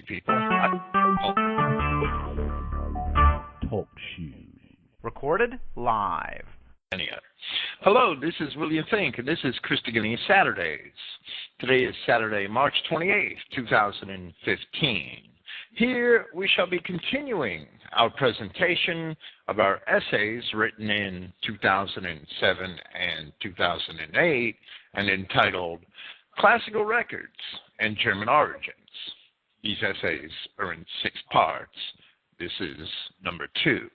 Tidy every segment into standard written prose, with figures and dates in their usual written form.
people. Talk shoes. Recorded live. Hello, this is William Finck, and this is Christogenea Saturdays. Today is Saturday, March 28th, 2015. Here we shall be continuing our presentation of our essays written in 2007 and 2008 and entitled Classical Records and German Origins. These essays are in 6 parts. This is number 2.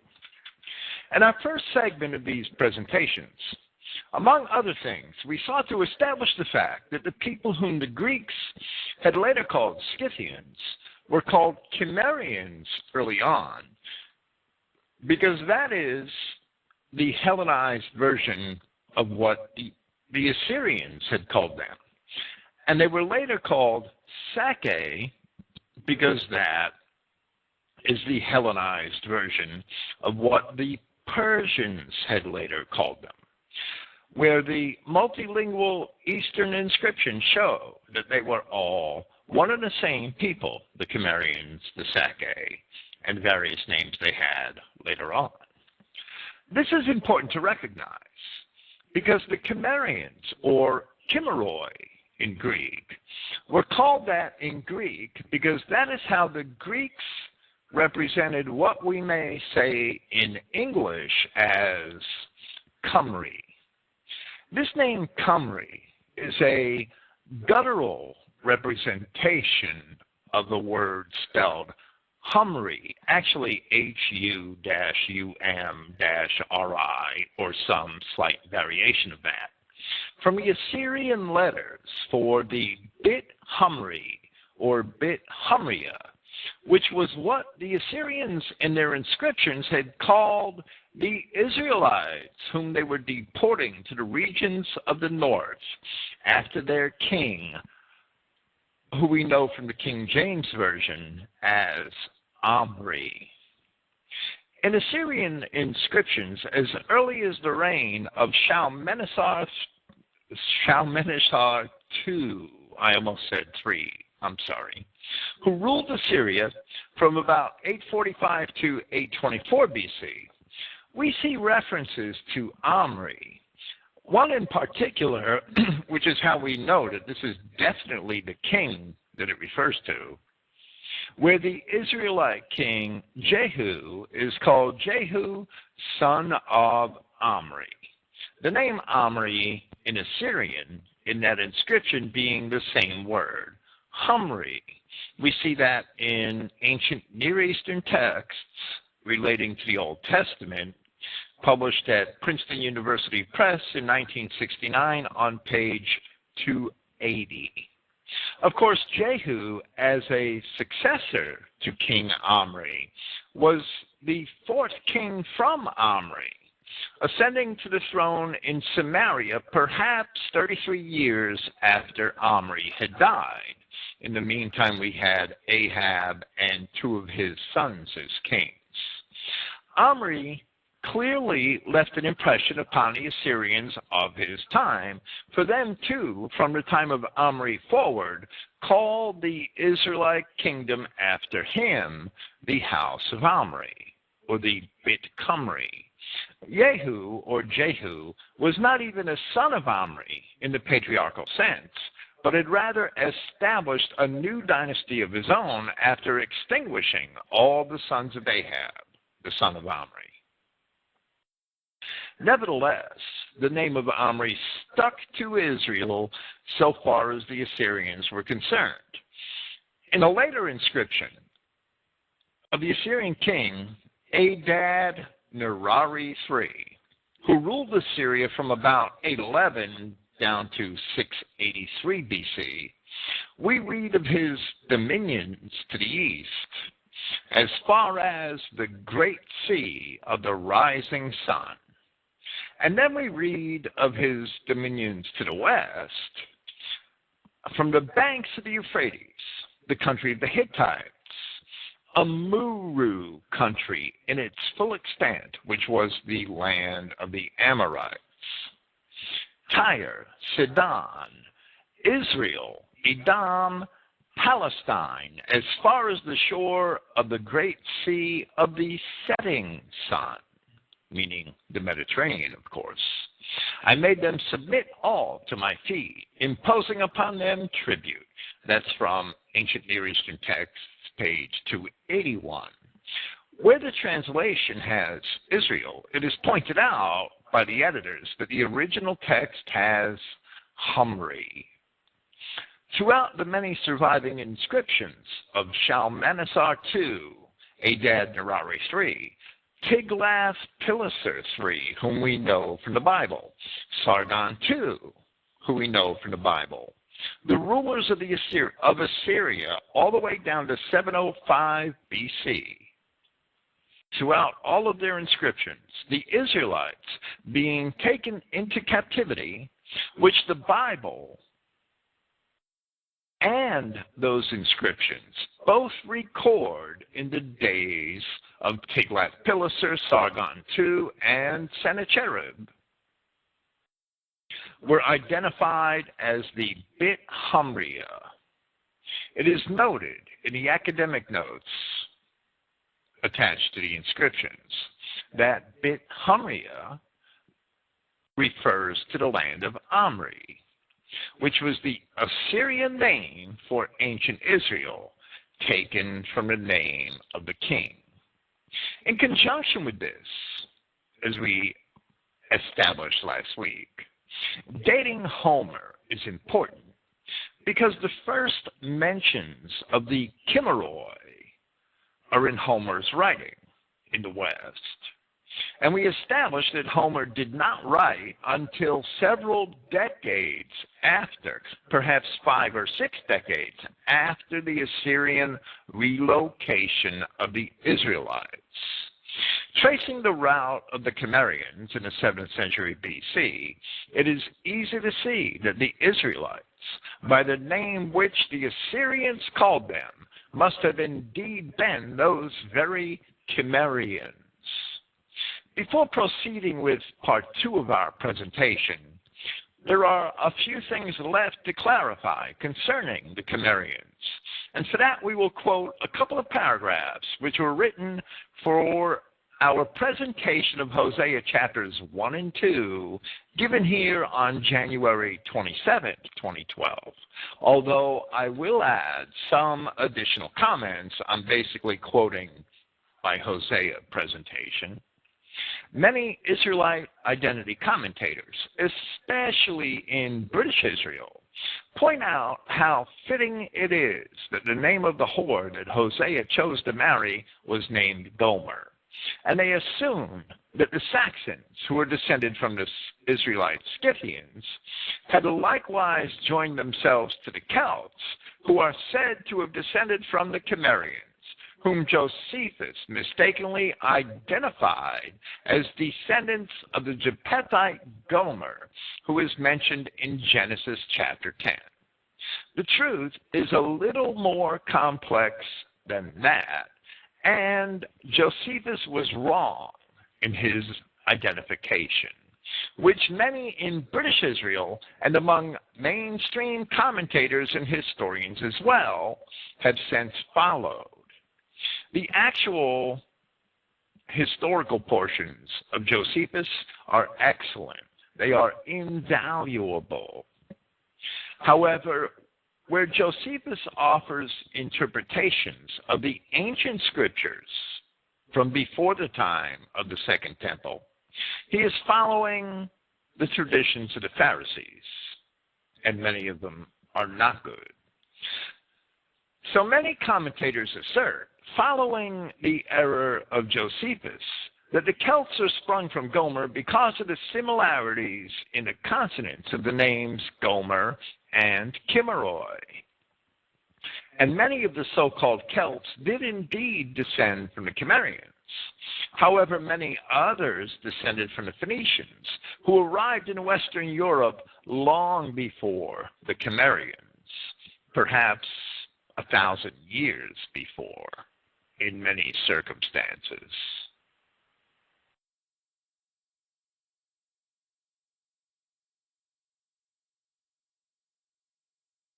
In our first segment of these presentations, among other things, we sought to establish the fact that the people whom the Greeks had later called Scythians were called Cimmerians early on, because that is the Hellenized version of what the Assyrians had called them. And they were later called Sake, because that is the Hellenized version of what the Persians had later called them, where the multilingual Eastern inscriptions show that they were all one and the same people, the Cimmerians, the Sake, and various names they had later on. This is important to recognize because the Cimmerians, or Cimmeroi in Greek, were called that in Greek because that is how the Greeks represented what we may say in English as Cymry. This name Cymry is a guttural representation of the word spelled Humri, actually Hu-um-ri, or some slight variation of that, from the Assyrian letters for the bit Humri or bit Humria, which was what the Assyrians in their inscriptions had called the Israelites whom they were deporting to the regions of the north after their king, who we know from the King James Version as Omri. In Assyrian inscriptions, as early as the reign of Shalmaneser II, I almost said 3, I'm sorry, who ruled Assyria from about 845 to 824 BC, we see references to Omri. One in particular, which is how we know that this is definitely the king that it refers to, where the Israelite king Jehu is called Jehu, son of Omri. The name Omri in Assyrian, in that inscription being the same word, Humri. We see that in ancient Near Eastern texts relating to the Old Testament, published at Princeton University Press in 1969 on page 280. Of course, Jehu, as a successor to King Omri, was the 4th king from Omri, ascending to the throne in Samaria perhaps 33 years after Omri had died. In the meantime, we had Ahab and 2 of his sons as kings. Omri clearly left an impression upon the Assyrians of his time, for them too, from the time of Omri forward, called the Israelite kingdom after him the house of Omri, or the Bit Cymry. Jehu, or Jehu, was not even a son of Omri in the patriarchal sense, but had rather established a new dynasty of his own after extinguishing all the sons of Ahab, the son of Omri. Nevertheless, the name of Omri stuck to Israel so far as the Assyrians were concerned. In a later inscription of the Assyrian king Adad Nirari III, who ruled Assyria from about 811 down to 683 BC, we read of his dominions to the east as far as the great sea of the rising sun. And then we read of his dominions to the west, from the banks of the Euphrates, the country of the Hittites, Amuru country in its full extent, which was the land of the Amorites, Tyre, Sidon, Israel, Edom, Palestine as far as the shore of the great sea of the setting sun, meaning the Mediterranean, of course. I made them submit all to my feet, imposing upon them tribute. That's from Ancient Near Eastern Texts, page 281. Where the translation has Israel, it is pointed out by the editors that the original text has Humri. Throughout the many surviving inscriptions of Shalmaneser II, Adad Nirari III, Tiglath-Pileser III, whom we know from the Bible, Sargon II, who we know from the Bible, the rulers of Assyria all the way down to 705 BC. Throughout all of their inscriptions, the Israelites being taken into captivity, which the Bible and those inscriptions both record in the days of Tiglath-Pileser, Sargon II, and Sennacherib, were identified as the Bit Humria. It is noted in the academic notes attached to the inscriptions that Bit Humria refers to the land of Omri, which was the Assyrian name for ancient Israel, taken from the name of the king. In conjunction with this, as we established last week, dating Homer is important because the first mentions of the Chimeroi are in Homer's writing in the West. And we established that Homer did not write until several decades after, perhaps 5 or 6 decades after the Assyrian relocation of the Israelites. Tracing the route of the Cimmerians in the 7th century BC, it is easy to see that the Israelites, by the name which the Assyrians called them, must have indeed been those very Cimmerians. Before proceeding with part 2 of our presentation, there are a few things left to clarify concerning the Cimmerians. And for that, we will quote a couple of paragraphs which were written for our presentation of Hosea chapters 1 and 2, given here on January 27th, 2012. Although I will add some additional comments, I'm basically quoting my Hosea presentation. Many Israelite identity commentators, especially in British Israel, point out how fitting it is that the name of the whore that Hosea chose to marry was named Gomer. And they assume that the Saxons, who were descended from the Israelite Scythians, had likewise joined themselves to the Celts, who are said to have descended from the Cimmerians, whom Josephus mistakenly identified as descendants of the Japhethite Gomer, who is mentioned in Genesis chapter 10. The truth is a little more complex than that, and Josephus was wrong in his identification, which many in British Israel and among mainstream commentators and historians as well have since followed. The actual historical portions of Josephus are excellent. They are invaluable. However, where Josephus offers interpretations of the ancient scriptures from before the time of the Second Temple, he is following the traditions of the Pharisees, and many of them are not good. So many commentators assert, following the error of Josephus, that the Celts are sprung from Gomer because of the similarities in the consonants of the names Gomer and Chimeroi. And many of the so-called Celts did indeed descend from the Cimmerians. However, many others descended from the Phoenicians, who arrived in Western Europe long before the Cimmerians, perhaps 1,000 years before, in many circumstances.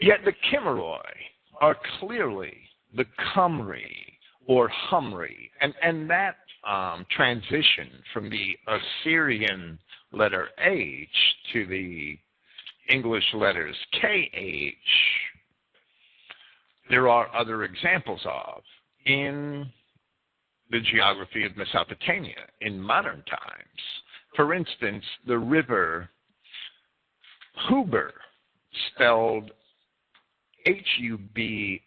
Yet the Chimeroi are clearly the Qumri or Humri. And that transition from the Assyrian letter H to the English letters KH, there are other examples of in the geography of Mesopotamia in modern times. For instance, the river Hubur, spelled Hubur,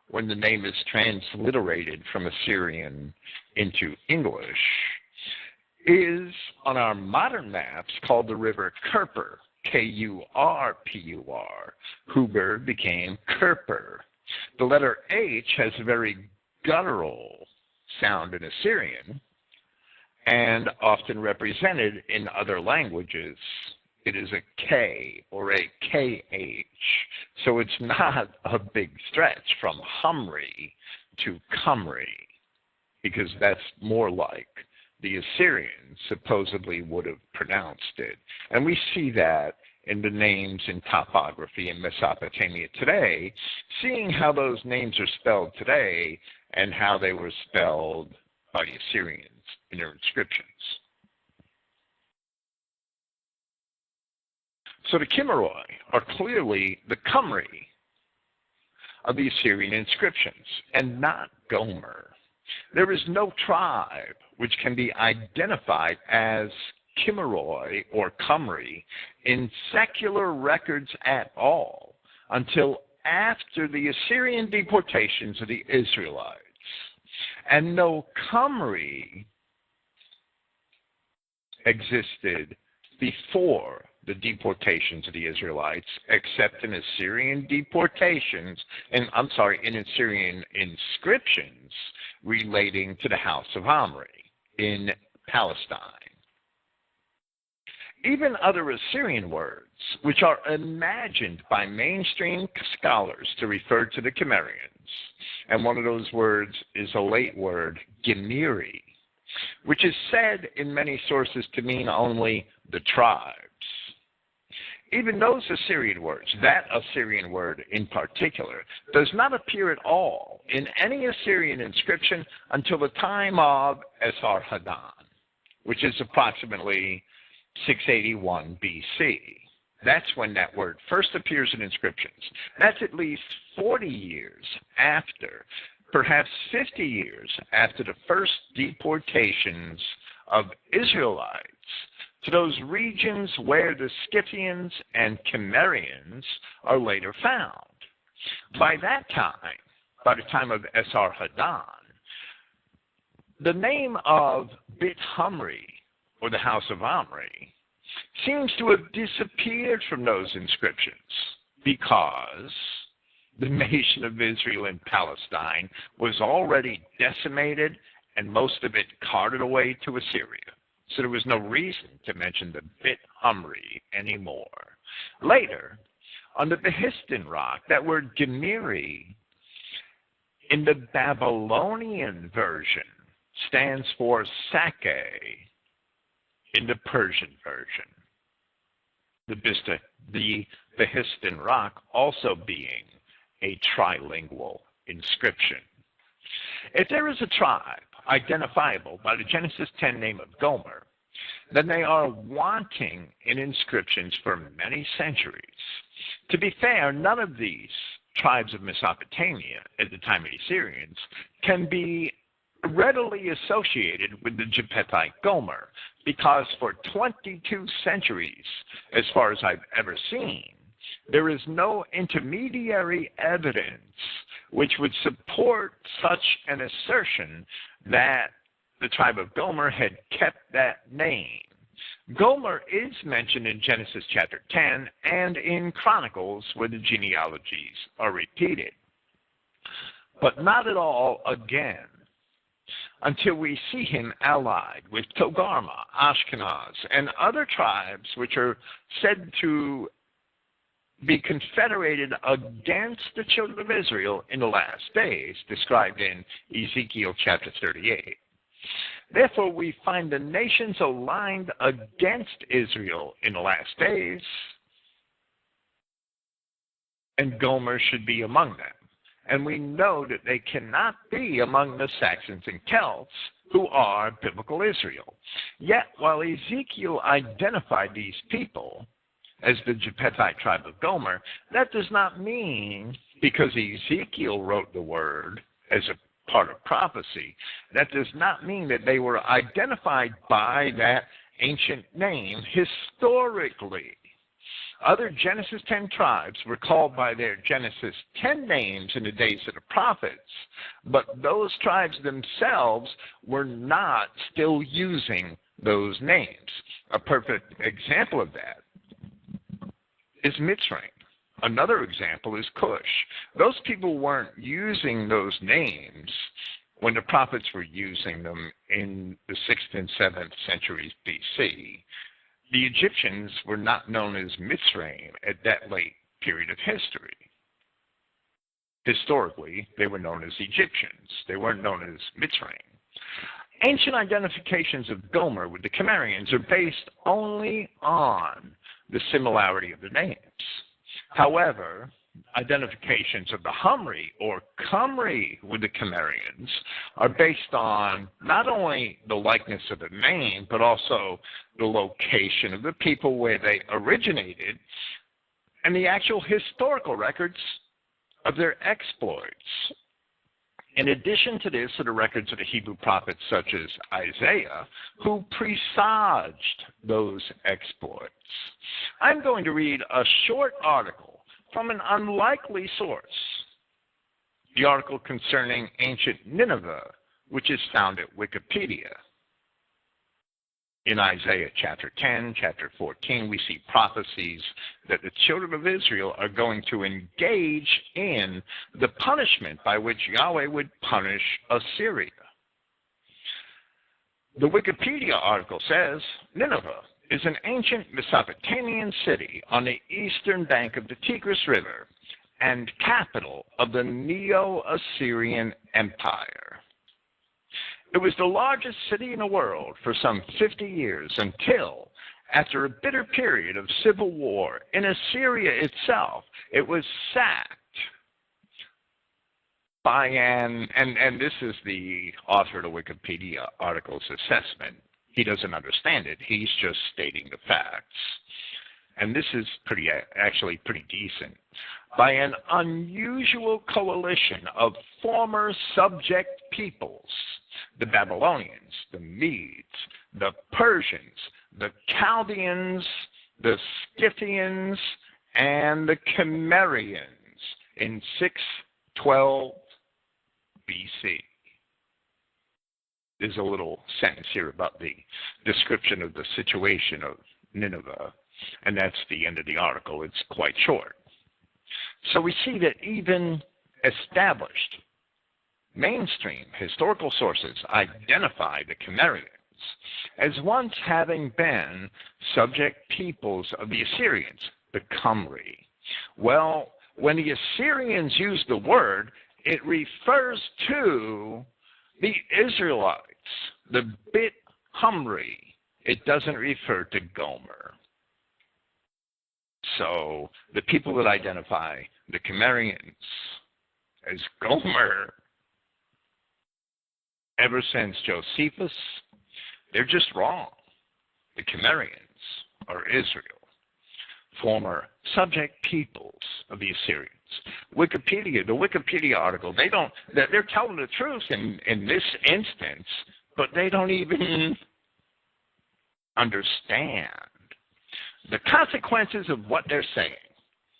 when the name is transliterated from Assyrian into English, is on our modern maps called the river Kurpur, Kurpur. Hubur became Kurpur. The letter H has a very guttural sound in Assyrian and often represented in other languages. It is a K or a KH. So it's not a big stretch from Humri to Qumri, because that's more like the Assyrians supposedly would have pronounced it. And we see that in the names in topography in Mesopotamia today, seeing how those names are spelled today and how they were spelled by the Assyrians in their inscriptions. So the Kimmeroi are clearly the Qumri of the Assyrian inscriptions, and not Gomer. There is no tribe which can be identified as Kimmeroi or Qumri in secular records at all until after the Assyrian deportations of the Israelites. And no Qumri existed before the deportations of the Israelites, except in Assyrian deportations, in Assyrian inscriptions relating to the house of Omri in Palestine. Even other Assyrian words, which are imagined by mainstream scholars to refer to the Cimmerians, and one of those words is a late word, Gemiri, which is said in many sources to mean only the tribes. Even those Assyrian words, that Assyrian word in particular, does not appear at all in any Assyrian inscription until the time of Esarhaddon, which is approximately 681 BC. That's when that word first appears in inscriptions. That's at least 40 years after, perhaps 50 years after the first deportations of Israelites to those regions where the Scythians and Cimmerians are later found. By that time, by the time of Esarhaddon, the name of Bit Humri, or the house of Omri, seems to have disappeared from those inscriptions because the nation of Israel in Palestine was already decimated and most of it carted away to Assyria. So there was no reason to mention the Bit Humri anymore. Later, on the Behistin rock, that word Gemiri in the Babylonian version stands for Sake in the Persian version. The Behistin rock also being a trilingual inscription. If there is a tribe identifiable by the Genesis 10 name of Gomer, then they are wanting in inscriptions for many centuries. To be fair, none of these tribes of Mesopotamia at the time of the Assyrians can be readily associated with the Japhethite Gomer, because for 22 centuries, as far as I've ever seen, there is no intermediary evidence which would support such an assertion that the tribe of Gomer had kept that name. Gomer is mentioned in Genesis chapter 10 and in Chronicles where the genealogies are repeated, but not at all again until we see him allied with Togarmah, Ashkenaz, and other tribes which are said to be confederated against the children of Israel in the last days, described in Ezekiel chapter 38. Therefore, we find the nations aligned against Israel in the last days and Gomer should be among them. And we know that they cannot be among the Saxons and Celts, who are biblical Israel. Yet, while Ezekiel identified these people as the Japhethite tribe of Gomer, that does not mean, because Ezekiel wrote the word as a part of prophecy, that does not mean that they were identified by that ancient name historically. Other Genesis 10 tribes were called by their Genesis 10 names in the days of the prophets, but those tribes themselves were not still using those names. A perfect example of that is Mitzrayim. Another example is Cush. Those people weren't using those names when the prophets were using them in the 6th and 7th centuries BC. The Egyptians were not known as Mitzrayim at that late period of history. Historically, they were known as Egyptians. They weren't known as Mitzrayim. Ancient identifications of Gomer with the Cimmerians are based only on the similarity of the names. However, identifications of the Humri or Cumri with the Cimmerians are based on not only the likeness of the name, but also the location of the people where they originated and the actual historical records of their exploits. In addition to this are the records of the Hebrew prophets such as Isaiah, who presaged those exploits. I'm going to read a short article from an unlikely source, the article concerning ancient Nineveh, which is found at Wikipedia. In Isaiah chapter 10, chapter 14, we see prophecies that the children of Israel are going to engage in the punishment by which Yahweh would punish Assyria. The Wikipedia article says, Nineveh is an ancient Mesopotamian city on the eastern bank of the Tigris River and capital of the Neo-Assyrian Empire. It was the largest city in the world for some 50 years until, after a bitter period of civil war in Assyria itself, it was sacked by and this is the author of the Wikipedia article's assessment. He doesn't understand it. He's just stating the facts. And this is actually pretty decent. By an unusual coalition of former subject peoples, the Babylonians, the Medes, the Persians, the Chaldeans, the Scythians, and the Cimmerians in 612 BC. There's a little sentence here about the description of the situation of Nineveh, and that's the end of the article. It's quite short. So we see that even established mainstream historical sources identify the Cimmerians as once having been subject peoples of the Assyrians, the Cumri. Well, when the Assyrians use the word, it refers to the Israelites, the bit Humri. It doesn't refer to Gomer. So the people that identify the Cimmerians as Gomer, ever since Josephus, they're just wrong. The Cimmerians are Israel, former subject peoples of the Assyrians. Wikipedia, the Wikipedia article, they're telling the truth in this instance, but they don't even understand the consequences of what they're saying.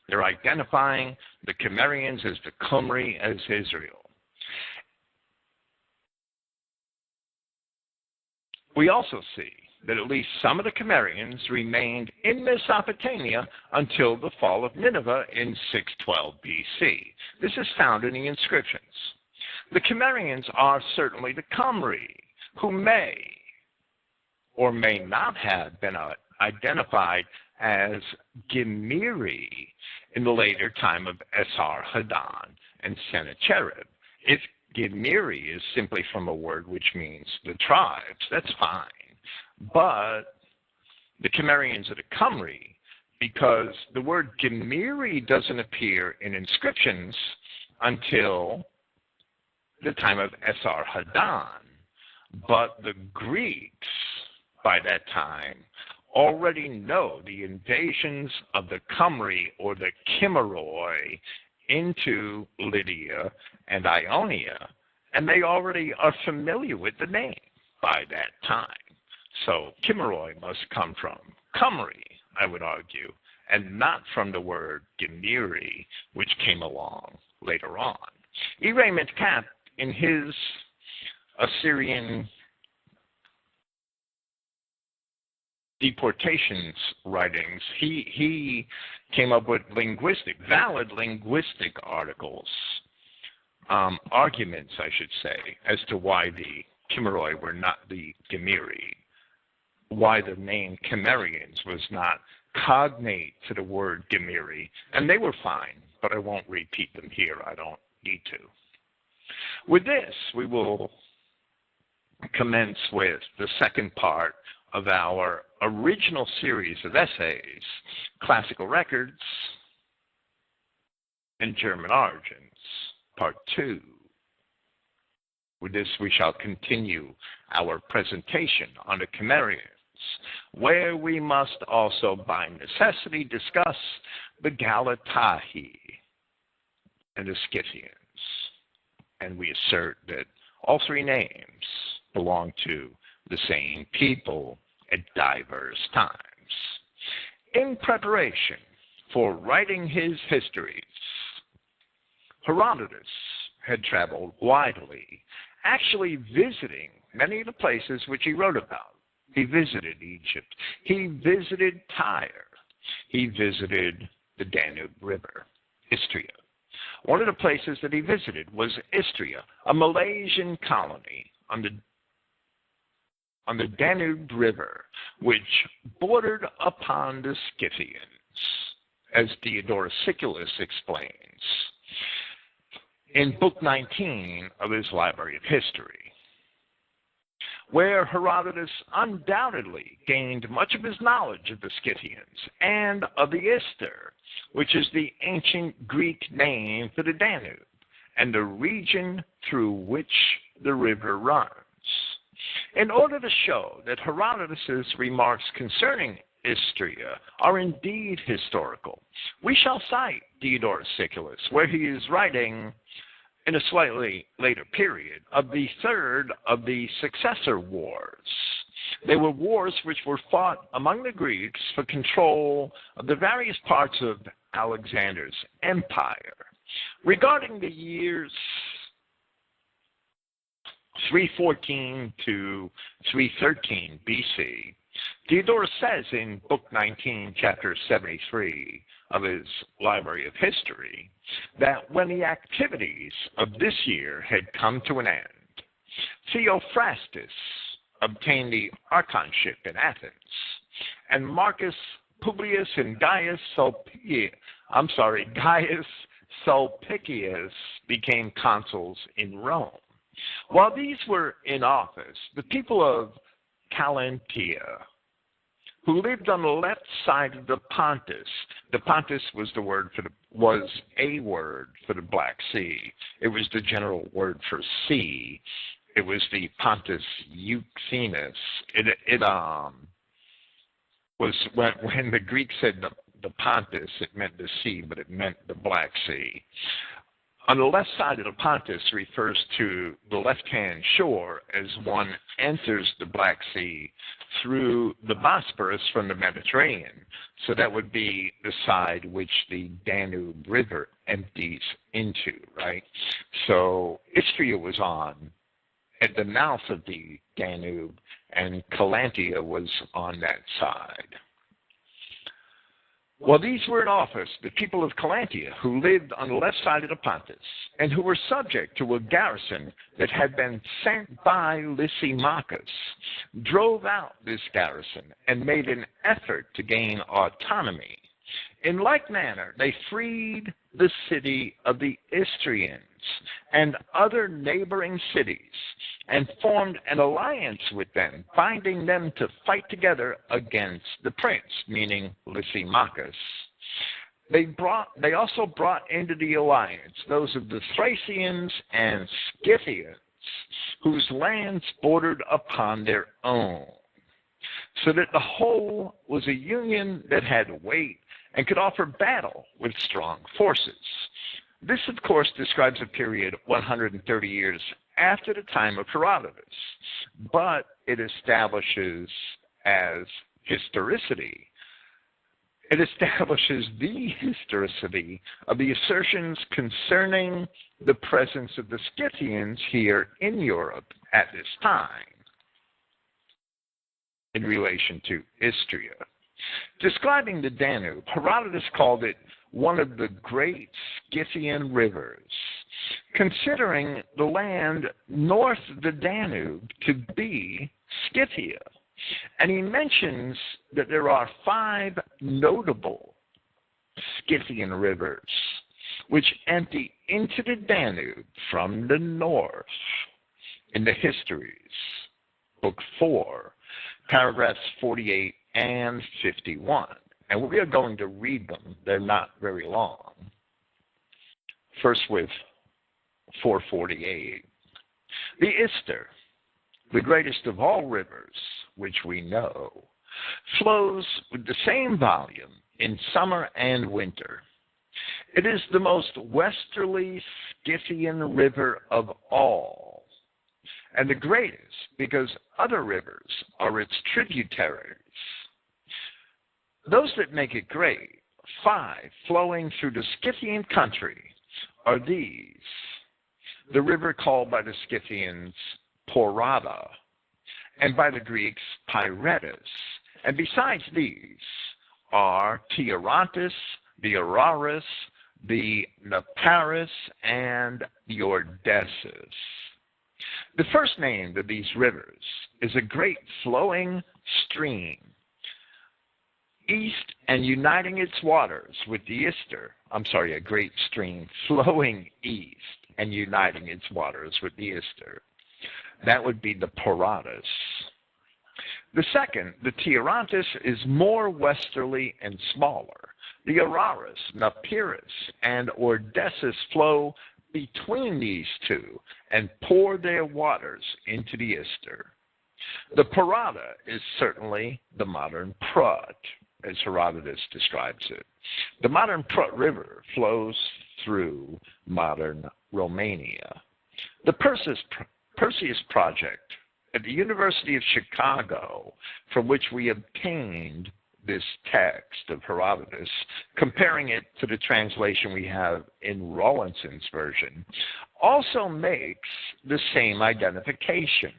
They're identifying the Cimmerians as the Cumri, as Israel. We also see that at least some of the Cimmerians remained in Mesopotamia until the fall of Nineveh in 612 BC. This is found in the inscriptions. The Cimmerians are certainly the Cumri, who may or may not have been identified as Gemiri in the later time of Esarhaddon and Sennacherib. If Gemiri is simply from a word which means the tribes, that's fine. But the Cimmerians of the Cumri because the word Gemiri doesn't appear in inscriptions until the time of Esar Haddon. But the Greeks, by that time, already know the invasions of the Cymri or the Chimeroi into Lydia and Ionia, and they already are familiar with the name by that time. So Chimeroi must come from Cymri, I would argue, and not from the word Gemiri, which came along later on. E. Raymond Capp, in his Assyrian deportations writings, he came up with valid linguistic articles, arguments, I should say, as to why the Chimeroi were not the Gemiri, why the name Cimmerians was not cognate to the word Gemiri, and they were fine, but I won't repeat them here. I don't need to. With this, we will commence with the second part of our original series of essays, Classical Records and German Origins, Part 2. With this, we shall continue our presentation on the Cimmerians, where we must also by necessity discuss the Galatae and the Scythians. And we assert that all three names belong to the same people at diverse times. In preparation for writing his histories, Herodotus had traveled widely, actually visiting many of the places which he wrote about. He visited Egypt. He visited Tyre. He visited the Danube River, Istria. One of the places that he visited was Istria, a Malaysian colony on the Danube River, which bordered upon the Scythians, as Diodorus Siculus explains in Book 19 of his Library of History, where Herodotus undoubtedly gained much of his knowledge of the Scythians and of the Ister, which is the ancient Greek name for the Danube, and the region through which the river runs. In order to show that Herodotus' remarks concerning Istria are indeed historical, we shall cite Diodorus Siculus, where he is writing in a slightly later period of the third of the successor wars. They were wars which were fought among the Greeks for control of the various parts of Alexander's empire. Regarding the years 314 to 313 BC, Diodorus says in Book 19, Chapter 73 of his Library of History, that when the activities of this year had come to an end, Theophrastus obtained the archonship in Athens, and Marcus Publius and Gaius Sulpicius became consuls in Rome. While these were in office, the people of Calantia, who lived on the left side of the Pontus was a word for the Black Sea. It was the general word for sea. It was the Pontus Euxinus. It was when the Greeks said the Pontus, it meant the sea, but it meant the Black Sea. On the left side of the Pontus refers to the left-hand shore as one enters the Black Sea through the Bosporus from the Mediterranean. So that would be the side which the Danube River empties into, right? So Istria was on at the mouth of the Danube, and Calantia was on that side. While these were in office, the people of Calantia, who lived on the left side of the Pontus, and who were subject to a garrison that had been sent by Lysimachus, drove out this garrison and made an effort to gain autonomy. In like manner, they freed the city of the Istrians, and other neighboring cities and formed an alliance with them, binding them to fight together against the prince, meaning Lysimachus. They also brought into the alliance those of the Thracians and Scythians, whose lands bordered upon their own, so that the whole was a union that had weight and could offer battle with strong forces. This, of course, describes a period 130 years after the time of Herodotus, but it establishes as historicity. It establishes the historicity of the assertions concerning the presence of the Scythians here in Europe at this time in relation to Istria. Describing the Danube, Herodotus called it one of the great Scythian rivers, considering the land north of the Danube to be Scythia. And he mentions that there are 5 notable Scythian rivers which empty into the Danube from the north in the Histories, Book 4, paragraphs 48 and 51. And we are going to read them. They're not very long. First with 448. The Ister, the greatest of all rivers, which we know, flows with the same volume in summer and winter. It is the most westerly Scythian river of all, and the greatest because other rivers are its tributaries. Those that make it great, 5 flowing through the Scythian country, are these: the river called by the Scythians Porada, and by the Greeks Pyretus. And besides these are Tiorantus, the Araris, the Neparis, and the Ordessus. The first named of these rivers is a great flowing stream, east and uniting its waters with the Ister. A great stream flowing east and uniting its waters with the Ister. That would be the Poradus. The second, the Tiorantus, is more westerly and smaller. The Araris, Neparis, and Ordessus flow between these two and pour their waters into the Ister. The Porada is certainly the modern Prut, as Herodotus describes it. The modern Prut River flows through modern Romania. The Perseus Project at the University of Chicago, from which we obtained this text of Herodotus, comparing it to the translation we have in Rawlinson's version, also makes the same identification,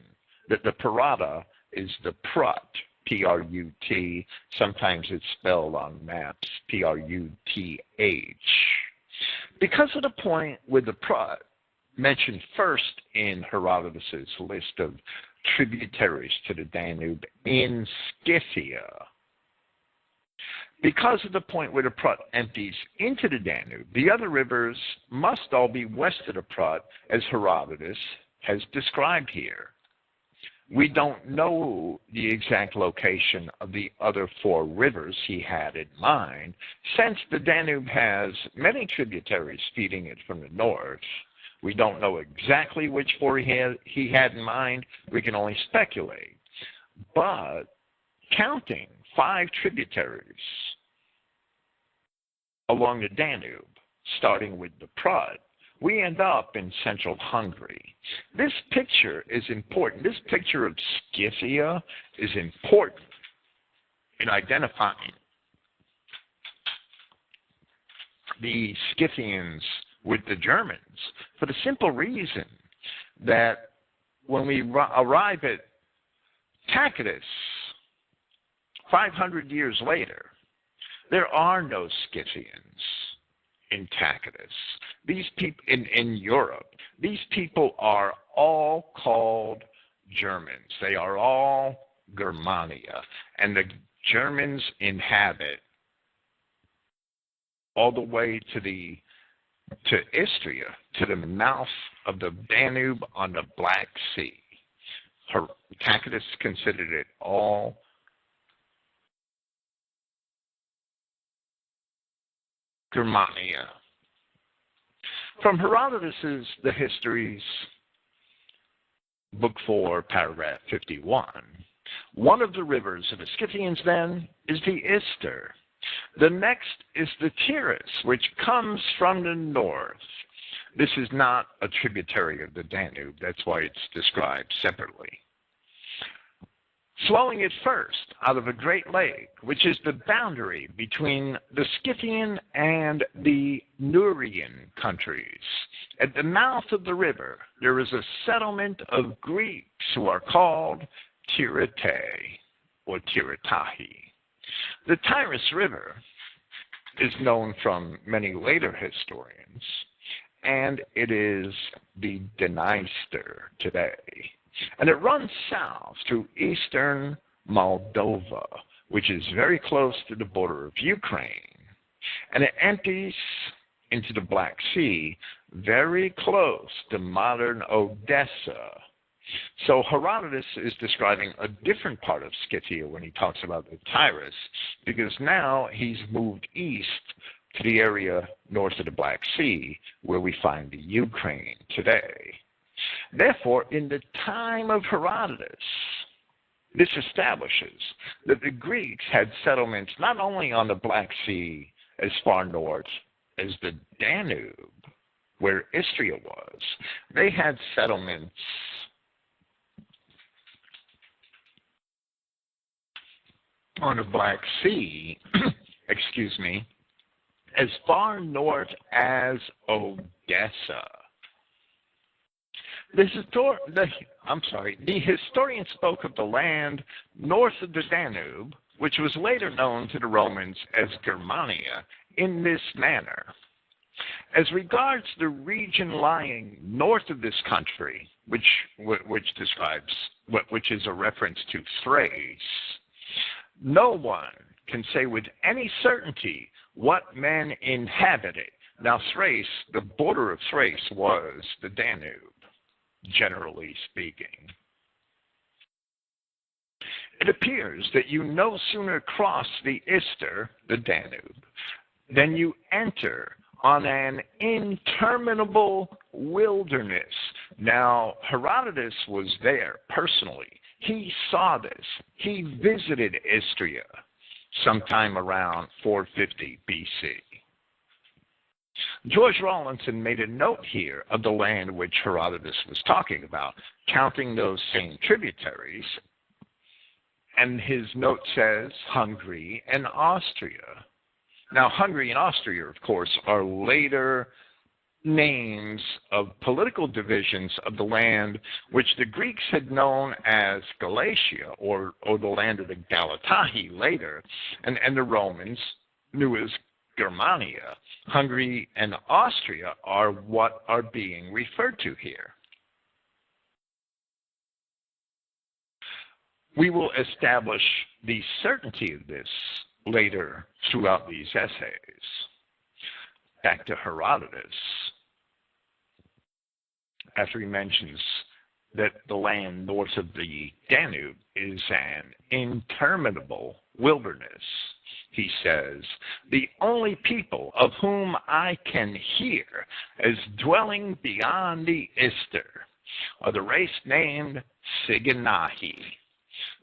that the Porada is the Prut, P-R-U-T. Sometimes it's spelled on maps, P-R-U-T-H. Because of the point with the Prut, mentioned first in Herodotus's list of tributaries to the Danube in Scythia. Because of the point where the Prut empties into the Danube, the other rivers must all be west of the Prut, as Herodotus has described here. We don't know the exact location of the other 4 rivers he had in mind, since the Danube has many tributaries feeding it from the north. We don't know exactly which 4 he had in mind. We can only speculate. But counting 5 tributaries along the Danube, starting with the Prut, we end up in central Hungary. This picture is important. This picture of Scythia is important in identifying the Scythians with the Germans, for the simple reason that when we arrive at Tacitus 500 years later, there are no Scythians in Tacitus. These people in Europe, these people are all called Germans. They are all Germania, and the Germans inhabit all the way to the to Istria, to the mouth of the Danube on the Black Sea. Tacitus considered it all Germania. From Herodotus's The Histories, Book 4, paragraph 51, one of the rivers of the Scythians then is the Ister. The next is the Tiris, which comes from the north. This is not a tributary of the Danube. That's why it's described separately. Flowing it first out of a great lake, which is the boundary between the Scythian and the Nurian countries. At the mouth of the river, there is a settlement of Greeks who are called Tiritae or Tiritahi. The Tiris River is known from many later historians, and it is the Dniester today. And it runs south through eastern Moldova, which is very close to the border of Ukraine. And it empties into the Black Sea, very close to modern Odessa. So Herodotus is describing a different part of Scythia when he talks about the Tiris, because now he's moved east to the area north of the Black Sea, where we find the Ukraine today. Therefore, in the time of Herodotus, this establishes that the Greeks had settlements not only on the Black Sea as far north as the Danube, where Istria was, they had settlements on the Black Sea, as far north as Odessa. The historian spoke of the land north of the Danube, which was later known to the Romans as Germania, in this manner. As regards the region lying north of this country, which is a reference to Thrace, no one can say with any certainty what men inhabited. Now, Thrace, the border of Thrace was the Danube, generally speaking. It appears that you no sooner cross the Ister, the Danube, than you enter on an interminable wilderness. Now, Herodotus was there personally. He saw this. He visited Istria sometime around 450 BC. George Rawlinson made a note here of the land which Herodotus was talking about, counting those same tributaries. And his note says Hungary and Austria. Now, Hungary and Austria, of course, are later names of political divisions of the land which the Greeks had known as Galatia, or the land of the Galatae later, and the Romans knew as Germania. Hungary and Austria are what are being referred to here. We will establish the certainty of this later throughout these essays. Back to Herodotus, after he mentions that the land north of the Danube is an interminable wilderness, he says, the only people of whom I can hear as dwelling beyond the Ister are the race named Siganahi,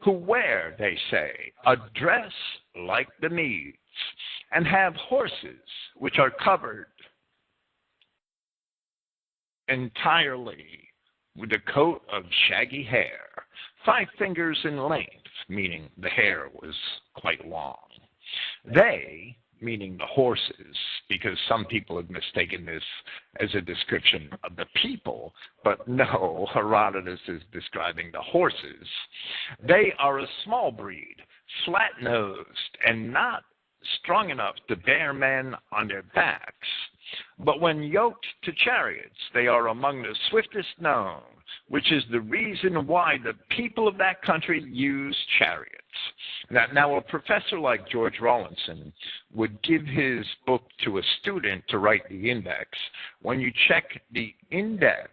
who wear, they say, a dress like the Medes, and have horses which are covered entirely with a coat of shaggy hair, 5 fingers in length, meaning the hair was quite long. They, meaning the horses, because some people have mistaken this as a description of the people, but no, Herodotus is describing the horses. They are a small breed, flat-nosed, and not strong enough to bear men on their backs. But when yoked to chariots, they are among the swiftest known, which is the reason why the people of that country use chariots. Now, a professor like George Rawlinson would give his book to a student to write the index. When you check the index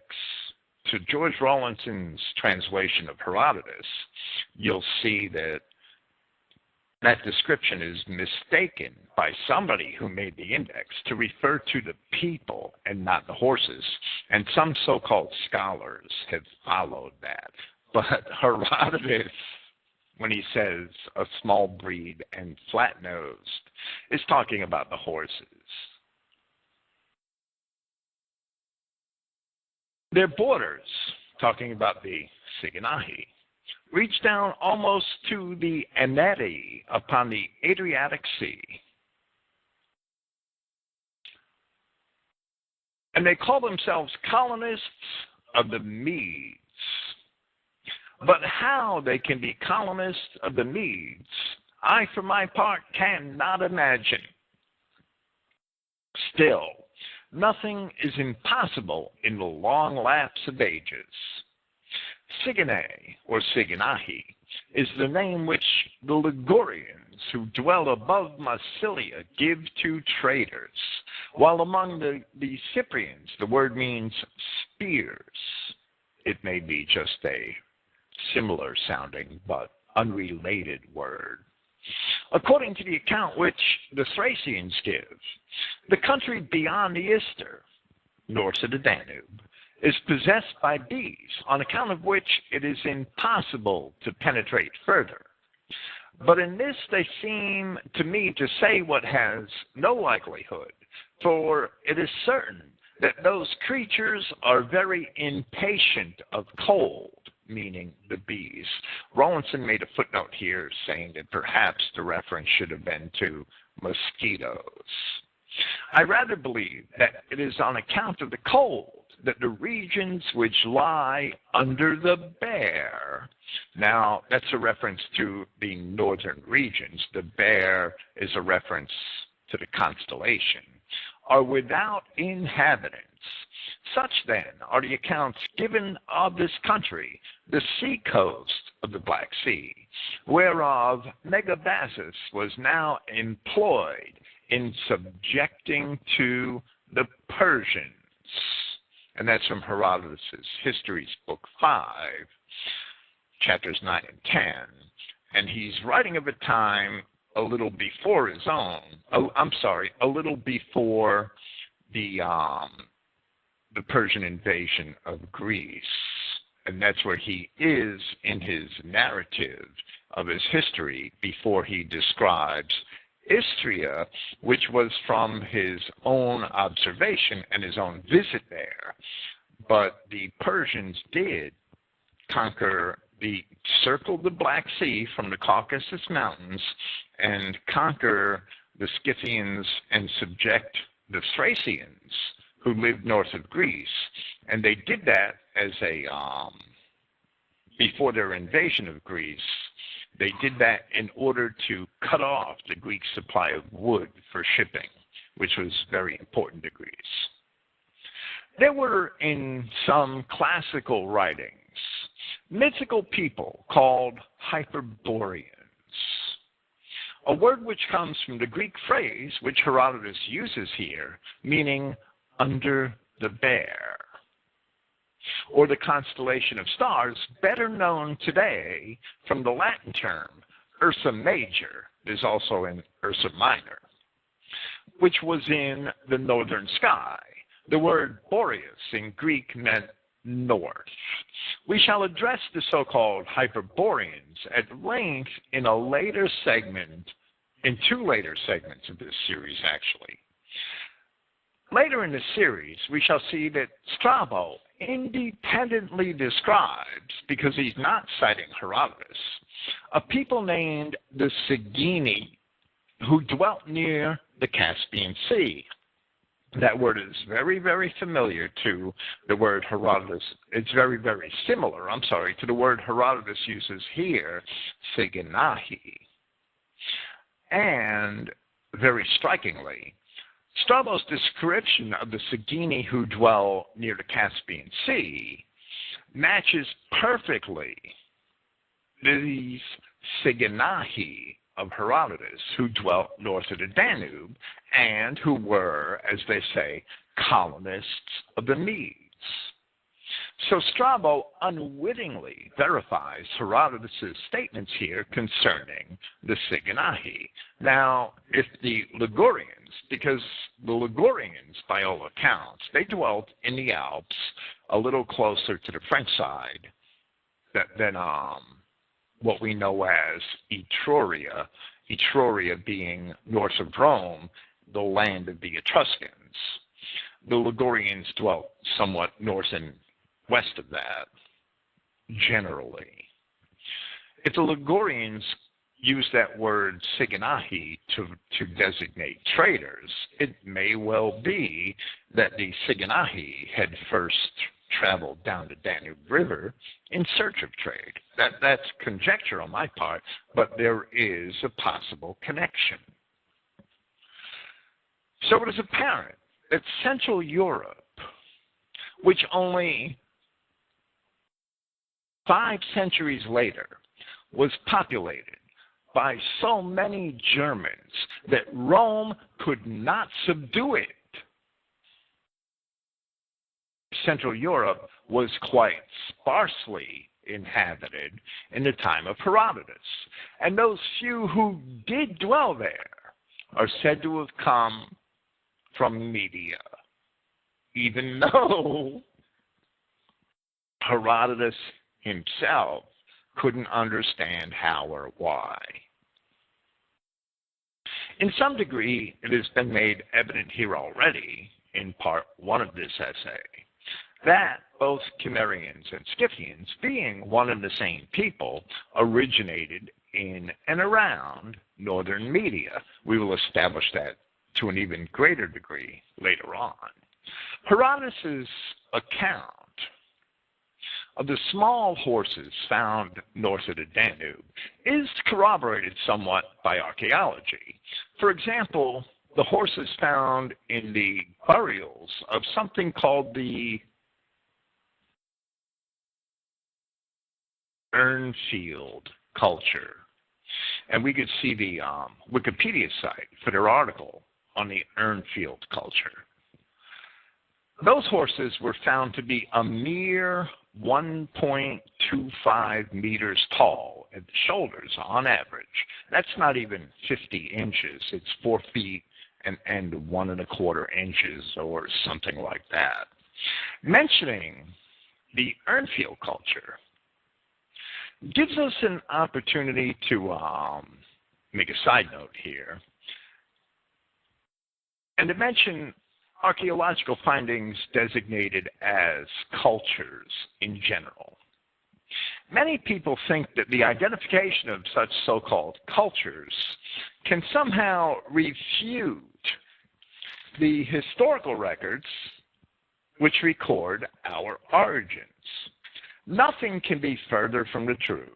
to George Rawlinson's translation of Herodotus, you'll see that that description is mistaken by somebody who made the index to refer to the people and not the horses. And some so-called scholars have followed that. But Herodotus, when he says a small breed and flat-nosed, is talking about the horses. Their borders, talking about the Siginahi, reach down almost to the Eneti upon the Adriatic Sea. And they call themselves colonists of the Medes. But how they can be colonists of the Medes, I, for my part, cannot imagine. Still, nothing is impossible in the long lapse of ages. Sigine, or Siginahi, is the name which the Ligurians who dwell above Massilia give to traders, while among the Cyprians the word means spears. It may be just a similar sounding but unrelated word. According to the account which the Thracians give, the country beyond the Ister, north of the Danube, is possessed by bees, on account of which it is impossible to penetrate further. But in this they seem to me to say what has no likelihood, for it is certain that those creatures are very impatient of cold, meaning the bees. Rawlinson made a footnote here saying that perhaps the reference should have been to mosquitoes. I rather believe that it is on account of the cold that the regions which lie under the bear, now that's a reference to the northern regions, the bear is a reference to the constellation, are without inhabitants. Such then are the accounts given of this country, the sea coast of the Black Sea, whereof Megabazus was now employed in subjecting to the Persians. And that's from Herodotus' Histories, Book 5, chapters 9 and 10. And he's writing of a time a little before his own, a little before the Persian invasion of Greece. And that's where he is in his narrative of his history before he describes Istria, which was from his own observation and his own visit there. But the Persians did circle the Black Sea from the Caucasus Mountains and conquer the Scythians and subject the Thracians who lived north of Greece. And they did that as before their invasion of Greece. They did that in order to cut off the Greek supply of wood for shipping, which was very important to Greece. There were in some classical writings mythical people called Hyperboreans, a word which comes from the Greek phrase which Herodotus uses here, meaning under the bear, or the constellation of stars, better known today from the Latin term Ursa Major, is also in Ursa Minor, which was in the northern sky. The word Boreas in Greek meant north. We shall address the so-called Hyperboreans at length in a later segment, in two later segments of this series, actually. Later in the series, we shall see that Strabo independently describes, because he's not citing Herodotus, a people named the Sigini who dwelt near the Caspian Sea. That word is very, very familiar to the word Herodotus. It's very, very similar, to the word Herodotus uses here, Siginahi. And very strikingly, Strabo's description of the Sigini who dwell near the Caspian Sea matches perfectly these Siginahi of Herodotus who dwelt north of the Danube and who were, as they say, colonists of the Medes. So Strabo unwittingly verifies Herodotus' statements here concerning the Siginahi. Now, if the Ligurians, because the Ligurians, by all accounts, they dwelt in the Alps a little closer to the French side than what we know as Etruria, Etruria being north of Rome, the land of the Etruscans. The Ligurians dwelt somewhat north and west of that, generally. If the Ligurians use that word Siginahi to designate traders, it may well be that the Siginahi had first traveled down the Danube River in search of trade. That's conjecture on my part, but there is a possible connection. So it is apparent that Central Europe, which only 5 centuries later was populated by so many Germans that Rome could not subdue it. Central Europe was quite sparsely inhabited in the time of Herodotus, and those few who did dwell there are said to have come from Media, even though Herodotus himself couldn't understand how or why. In some degree, it has been made evident here already, in part 1 of this essay, that both Cimmerians and Scythians, being one and the same people, originated in and around northern Media. We will establish that to an even greater degree later on. Herodotus' account of the small horses found north of the Danube is corroborated somewhat by archaeology. For example, the horses found in the burials of something called the Urnfield culture. And we could see the Wikipedia site for their article on the Urnfield culture. Those horses were found to be a mere 1.25 meters tall at the shoulders on average. That's not even 50 inches. It's 4 feet and 1¼ inches or something like that. Mentioning the Urnfield culture gives us an opportunity to make a side note here and to mention archaeological findings designated as cultures in general. Many people think that the identification of such so-called cultures can somehow refute the historical records which record our origins. Nothing can be further from the truth.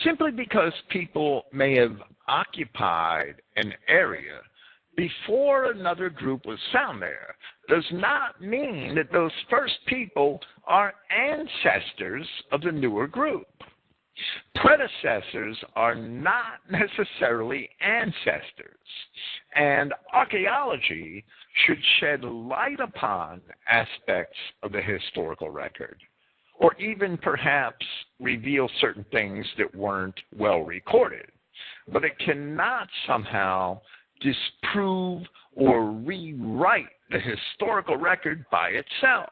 Simply because people may have occupied an area before another group was found there does not mean that those first people are ancestors of the newer group. Predecessors are not necessarily ancestors, and archaeology should shed light upon aspects of the historical record, or even perhaps reveal certain things that weren't well recorded. But it cannot somehow disprove or rewrite the historical record by itself.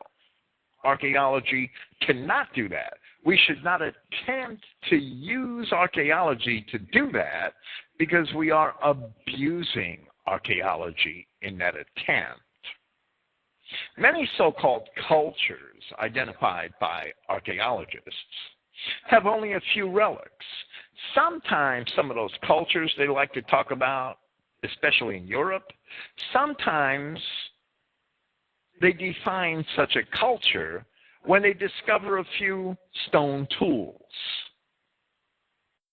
Archaeology cannot do that. We should not attempt to use archaeology to do that because we are abusing archaeology in that attempt. Many so-called cultures identified by archaeologists have only a few relics. Sometimes some of those cultures they like to talk about, especially in Europe, sometimes they define such a culture when they discover a few stone tools.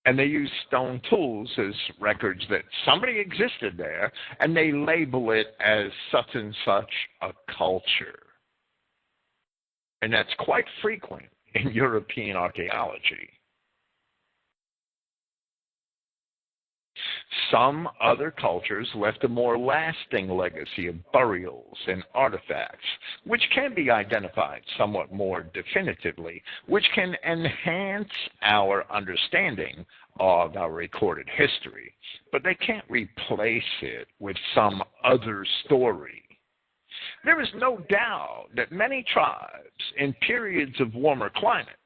And they use stone tools as records that somebody existed there, and they label it as such and such a culture. And that's quite frequent in European archaeology. Some other cultures left a more lasting legacy of burials and artifacts, which can be identified somewhat more definitively, which can enhance our understanding of our recorded history, but they can't replace it with some other story. There is no doubt that many tribes in periods of warmer climate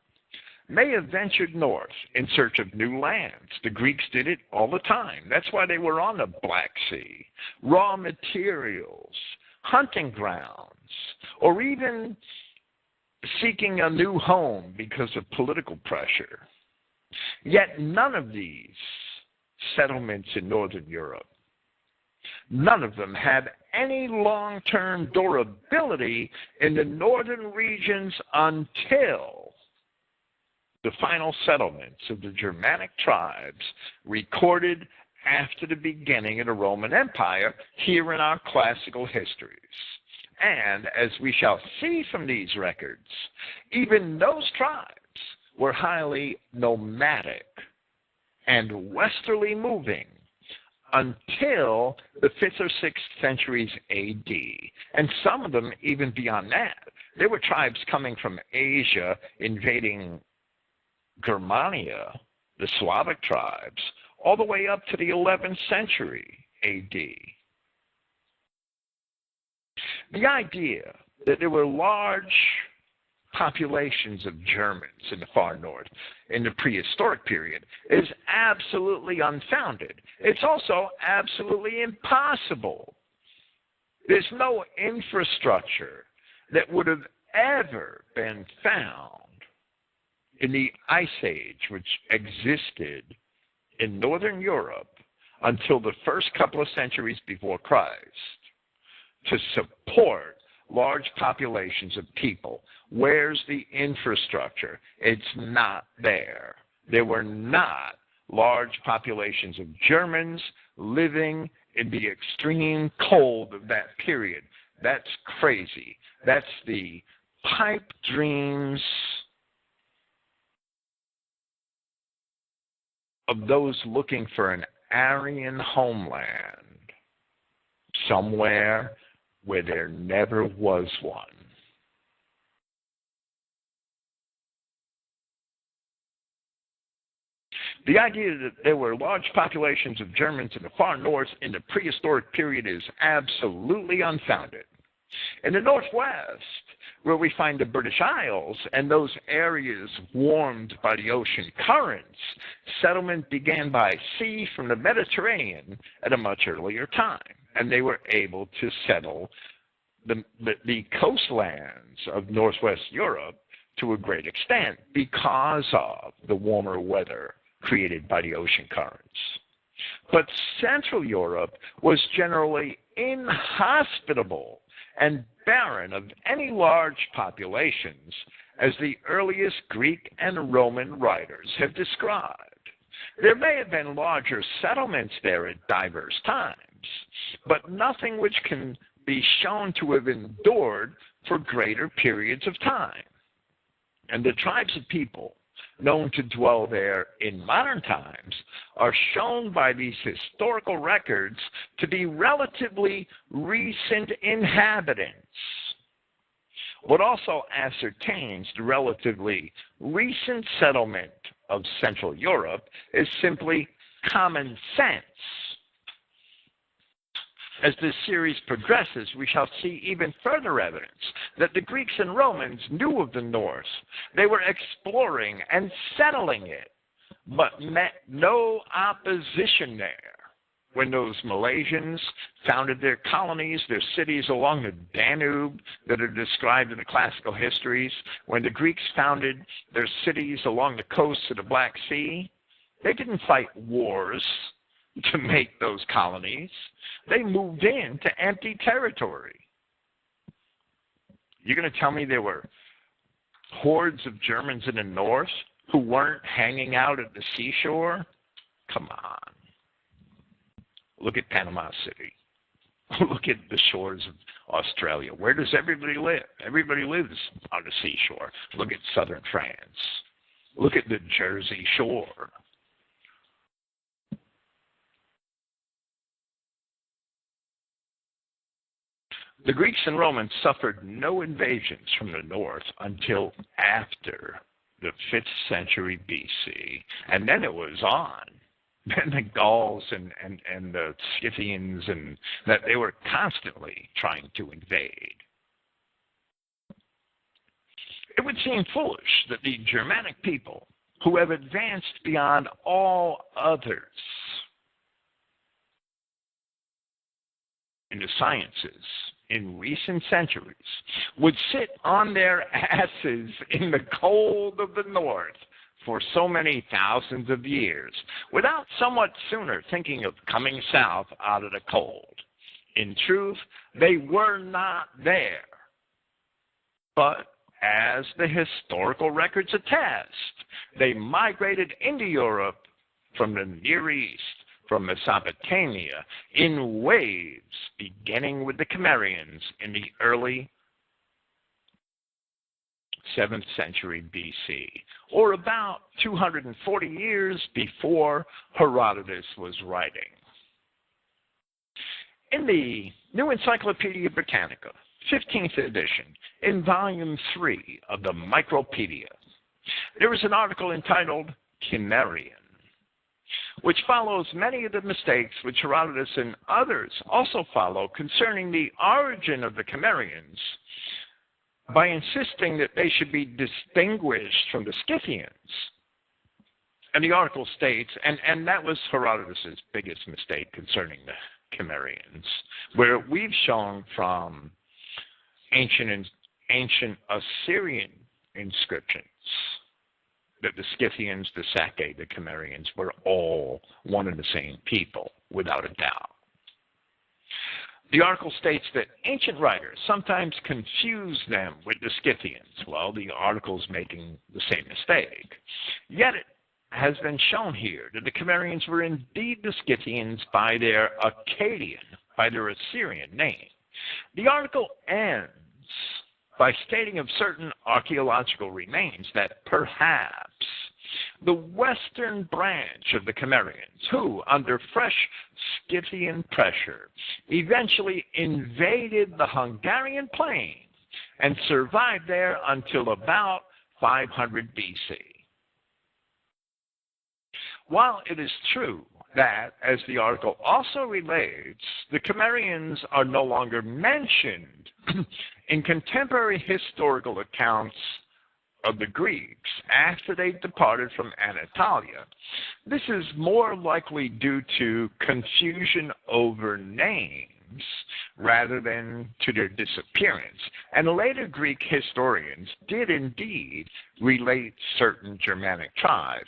may have ventured north in search of new lands. The Greeks did it all the time. That's why they were on the Black Sea. Raw materials, hunting grounds, or even seeking a new home because of political pressure. Yet none of these settlements in Northern Europe, none of them had any long-term durability in the northern regions until the final settlements of the Germanic tribes recorded after the beginning of the Roman Empire here in our classical histories. And as we shall see from these records, even those tribes were highly nomadic and westerly moving until the 5th or 6th centuries AD, and some of them even beyond that. There were tribes coming from Asia invading Germania, the Slavic tribes, all the way up to the 11th century AD. The idea that there were large populations of Germans in the far north in the prehistoric period is absolutely unfounded. It's also absolutely impossible. There's no infrastructure that would have ever been found in the Ice Age, which existed in Northern Europe until the first couple of centuries before Christ, to support large populations of people. Where's the infrastructure? It's not there. There were not large populations of Germans living in the extreme cold of that period. That's crazy. That's the pipe dreams of those looking for an Aryan homeland somewhere where there never was one. The idea that there were large populations of Germans in the far north in the prehistoric period is absolutely unfounded. In the northwest, where we find the British Isles and those areas warmed by the ocean currents, settlement began by sea from the Mediterranean at a much earlier time, and they were able to settle the coastlands of northwest Europe to a great extent because of the warmer weather created by the ocean currents. But Central Europe was generally inhospitable and barren of any large populations, as the earliest Greek and Roman writers have described. There may have been larger settlements there at diverse times, but nothing which can be shown to have endured for greater periods of time. And the tribes of people known to dwell there in modern times are shown by these historical records to be relatively recent inhabitants. What also ascertains the relatively recent settlement of Central Europe is simply common sense. As this series progresses, we shall see even further evidence that the Greeks and Romans knew of the North. They were exploring and settling it, but met no opposition there. When those Malaysians founded their colonies, their cities along the Danube that are described in the classical histories, when the Greeks founded their cities along the coasts of the Black Sea, they didn't fight wars to make those colonies. They moved into empty territory. You're going to tell me there were hordes of Germans in the north who weren't hanging out at the seashore? Come on. Look at Panama City. Look at the shores of Australia. Where does everybody live? Everybody lives on the seashore. Look at southern France. Look at the Jersey Shore. The Greeks and Romans suffered no invasions from the north until after the 5th century BC, and then it was on. Then the Gauls and the Scythians, and that they were constantly trying to invade. It would seem foolish that the Germanic people, who have advanced beyond all others in the sciences in recent centuries, would sit on their asses in the cold of the north for so many thousands of years, without somewhat sooner thinking of coming south out of the cold. In truth, they were not there. But as the historical records attest, they migrated into Europe from the Near East, from Mesopotamia, in waves, beginning with the Cimmerians in the early 7th century BC, or about 240 years before Herodotus was writing. In the New Encyclopedia Britannica, 15th edition, in volume 3 of the Micropedia, there is an article entitled Cimmerian, which follows many of the mistakes which Herodotus and others also follow concerning the origin of the Cimmerians, by insisting that they should be distinguished from the Scythians. And the article states, and that was Herodotus' biggest mistake concerning the Cimmerians, where we've shown from ancient Assyrian inscriptions that the Scythians, the Sacae, the Cimmerians were all one and the same people, without a doubt. The article states that ancient writers sometimes confuse them with the Scythians. Well, the article's making the same mistake. Yet it has been shown here that the Cimmerians were indeed the Scythians by their Akkadian, by their Assyrian name. The article ends by stating of certain archaeological remains that perhaps the western branch of the Cimmerians, who, under fresh Scythian pressure, eventually invaded the Hungarian plain and survived there until about 500 BC. While it is true that, as the article also relates, the Cimmerians are no longer mentioned in contemporary historical accounts of the Greeks after they departed from Anatolia, this is more likely due to confusion over names rather than to their disappearance. And later Greek historians did indeed relate certain Germanic tribes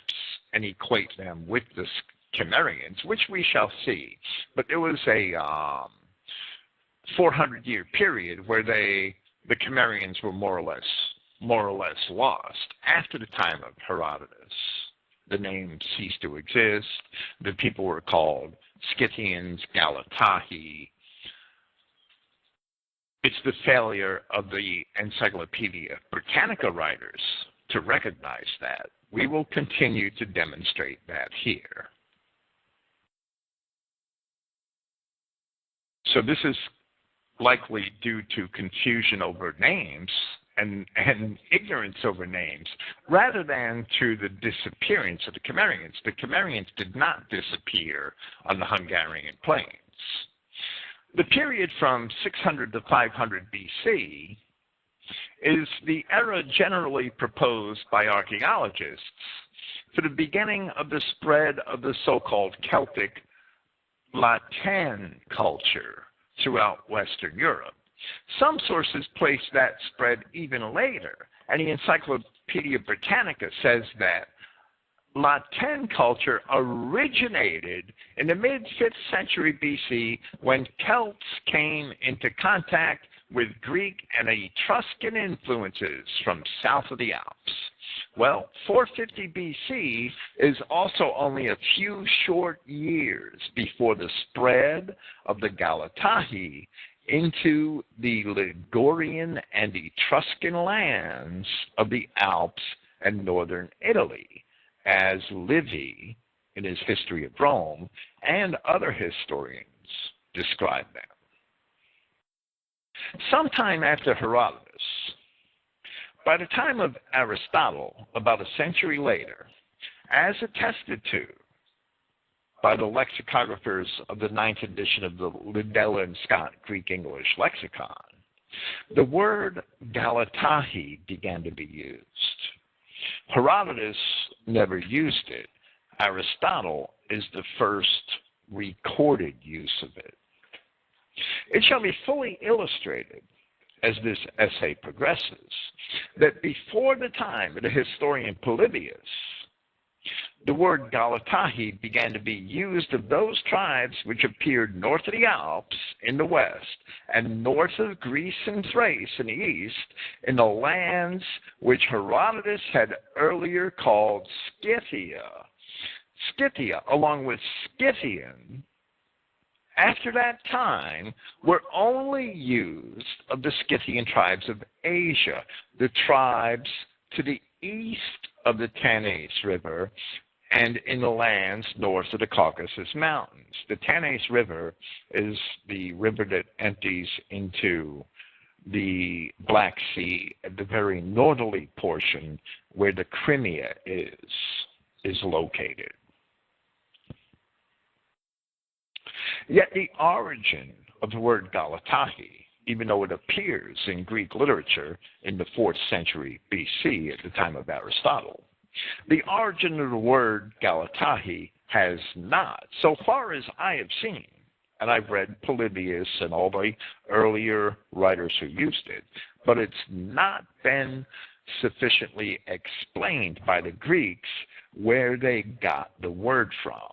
and equate them with the Cimmerians, which we shall see. But there was a 400-year period where the Cimmerians were more or less lost. After the time of Herodotus, the name ceased to exist. The people were called Scythians, Galatae. It's the failure of the Encyclopedia Britannica writers to recognize that. We will continue to demonstrate that here. So this is likely due to confusion over names and ignorance over names, rather than to the disappearance of the Cimmerians. The Cimmerians did not disappear on the Hungarian plains. The period from 600 to 500 BC is the era generally proposed by archaeologists for the beginning of the spread of the so-called Celtic Latin culture throughout Western Europe. Some sources place that spread even later, and the Encyclopedia Britannica says that Latin culture originated in the mid-5th century BC when Celts came into contact with Greek and Etruscan influences from south of the Alps. Well, 450 BC is also only a few short years before the spread of the Galatae into the Ligurian and Etruscan lands of the Alps and northern Italy, as Livy, in his History of Rome, and other historians describe them. Sometime after Herodotus, by the time of Aristotle, about a century later, as attested to by the lexicographers of the 9th edition of the Liddell and Scott Greek-English lexicon, the word Galatae began to be used. Herodotus never used it. Aristotle is the first recorded use of it. It shall be fully illustrated, as this essay progresses, that before the time of the historian Polybius, the word Galatae began to be used of those tribes which appeared north of the Alps in the west and north of Greece and Thrace in the east, in the lands which Herodotus had earlier called Scythia. Scythia, along with Scythian, after that time, were only used of the Scythian tribes of Asia, the tribes to the east of the Tanais River and in the lands north of the Caucasus Mountains. The Tanais River is the river that empties into the Black Sea at the very northerly portion where the Crimea is located. Yet the origin of the word Galatae, even though it appears in Greek literature in the 4th century BC at the time of Aristotle, the origin of the word Galatae has not, so far as I have seen, and I've read Polybius and all the earlier writers who used it, but it's not been sufficiently explained by the Greeks where they got the word from.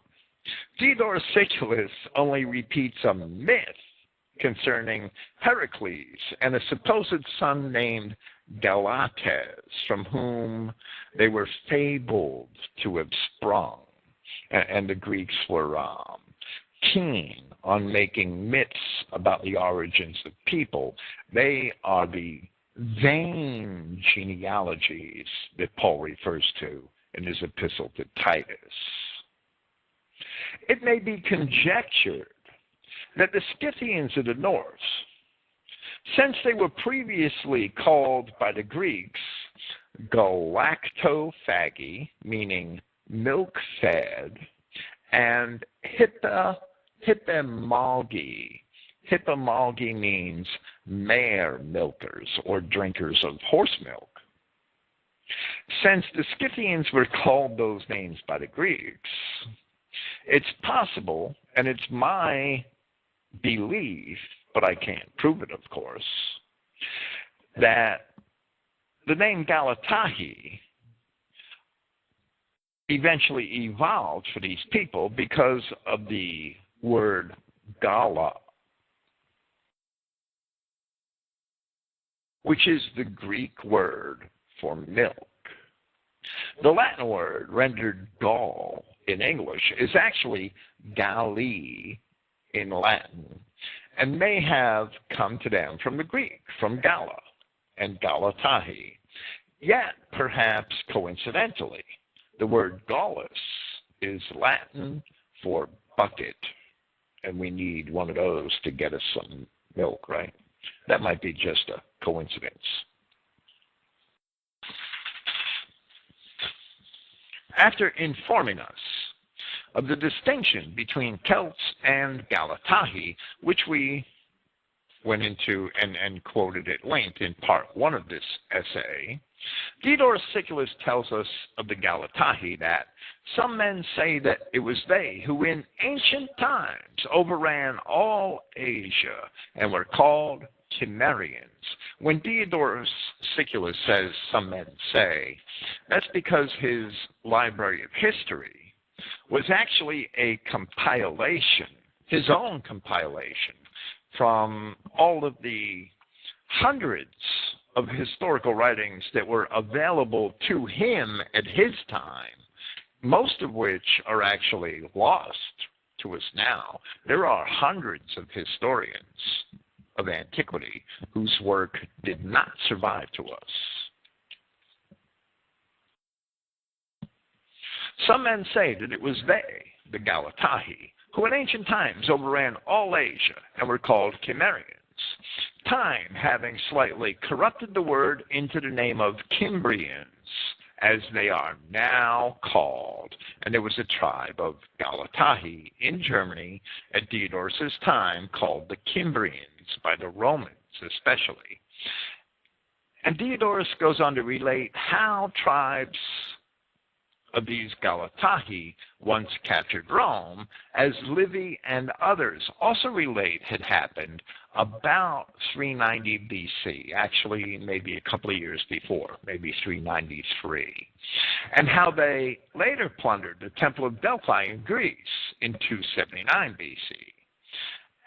Diodorus Siculus only repeats a myth concerning Heracles and a supposed son named Galates, from whom they were fabled to have sprung. And the Greeks were keen on making myths about the origins of people. They are the vain genealogies that Paul refers to in his epistle to Titus. It may be conjectured that the Scythians of the north, since they were previously called by the Greeks galactophagi, meaning milk-fed, and hippomalgi. Hippomalgi means mare milkers or drinkers of horse milk. Since the Scythians were called those names by the Greeks, it's possible, and it's my belief, but I can't prove it, of course, that the name Galatae eventually evolved for these people because of the word gala, which is the Greek word for milk. The Latin word rendered Gaul in English is actually Galli in Latin, and may have come to them from the Greek, from Gala and Galatae. Yet, perhaps coincidentally, the word Gallus is Latin for bucket, and we need one of those to get us some milk, right? That might be just a coincidence. After informing us of the distinction between Celts and Galatae, which we went into and quoted at length in part 1 of this essay, Diodorus Siculus tells us of the Galatae that some men say that it was they who in ancient times overran all Asia and were called Cimmerians. When Diodorus Siculus says some men say, that's because his library of history was actually a compilation, his own compilation, from all of the hundreds of historical writings that were available to him at his time, most of which are actually lost to us now. There are hundreds of historians of antiquity whose work did not survive to us. Some men say that it was they, the Galatahi, who in ancient times overran all Asia and were called Cimmerians, time having slightly corrupted the word into the name of Cimbrians, as they are now called. And there was a tribe of Galatahi in Germany at Diodorus' time called the Cimbrians, by the Romans especially. And Diodorus goes on to relate how tribes of these Galatahi once captured Rome, as Livy and others also relate had happened about 390 BC, actually maybe a couple of years before, maybe 393, and how they later plundered the Temple of Delphi in Greece in 279 BC.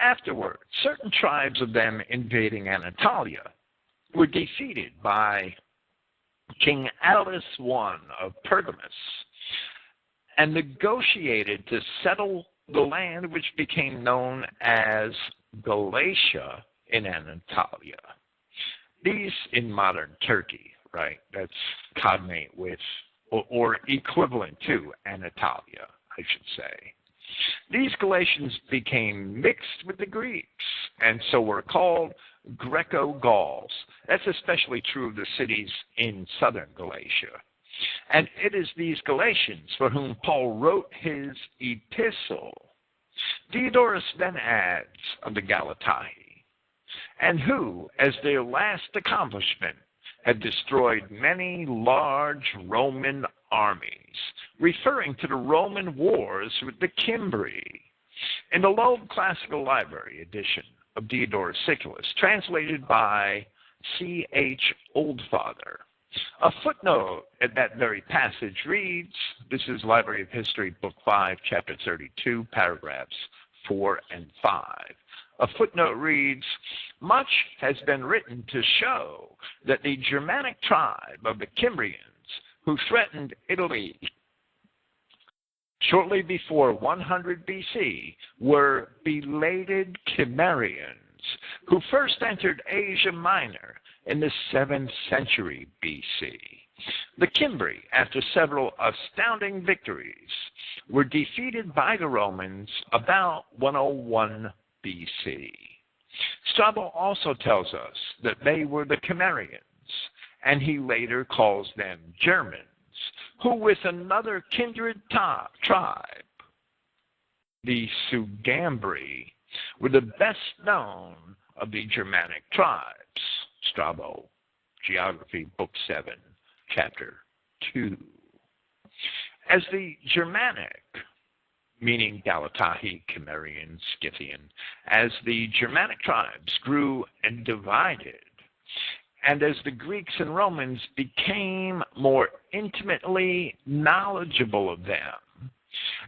Afterward, certain tribes of them invading Anatolia were defeated by King Attalus I of Pergamus, and negotiated to settle the land which became known as Galatia in Anatolia. These in modern Turkey, right? That's cognate with or equivalent to Anatolia, I should say. These Galatians became mixed with the Greeks, and so were called Greco-Gauls. That's especially true of the cities in southern Galatia. And it is these Galatians for whom Paul wrote his epistle. Diodorus then adds of the Galatahi, and who, as their last accomplishment, had destroyed many large Roman armies, referring to the Roman wars with the Cimbri. In the Loeb Classical Library edition of Diodorus Siculus, translated by C.H. Oldfather, a footnote at that very passage reads, this is Library of History, Book 5, Chapter 32, paragraphs 4 and 5. A footnote reads, much has been written to show that the Germanic tribe of the Cimbrians, who threatened Italy shortly before 100 BC, were belated Cimmerians, who first entered Asia Minor in the 7th century BC. The Cimbri, after several astounding victories, were defeated by the Romans about 101 BC. Strabo also tells us that they were the Cimmerians, and he later calls them Germans, who with another kindred tribe, the Sugambri, were the best known of the Germanic tribes. Strabo, Geography, Book 7, Chapter 2. As the Germanic, meaning Galatahi, Cimmerian, Scythian, as the Germanic tribes grew and divided, and as the Greeks and Romans became more intimately knowledgeable of them,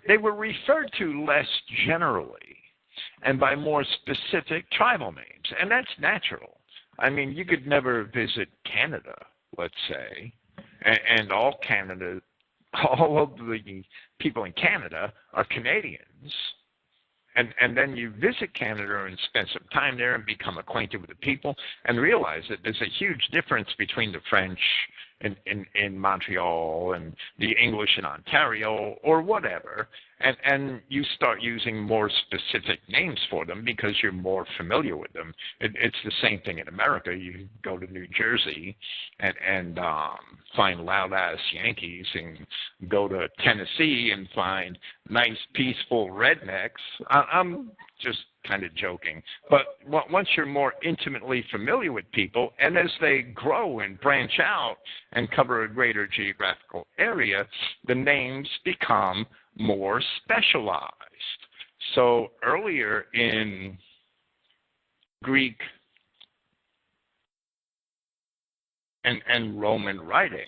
they were referred to less generally and by more specific tribal names. And that's natural. I mean, you could never visit Canada, let's say, and all of the people in Canada are Canadians. And then you visit Canada and spend some time there and become acquainted with the people and realize that there's a huge difference between the French in Montreal and the English in Ontario or whatever. And you start using more specific names for them because you're more familiar with them. It's the same thing in America. You go to New Jersey and find loud-ass Yankees, and go to Tennessee and find nice, peaceful rednecks. I'm just kind of joking. But once you're more intimately familiar with people, and as they grow and branch out and cover a greater geographical area, the names become more specialized. So earlier in Greek and Roman writing,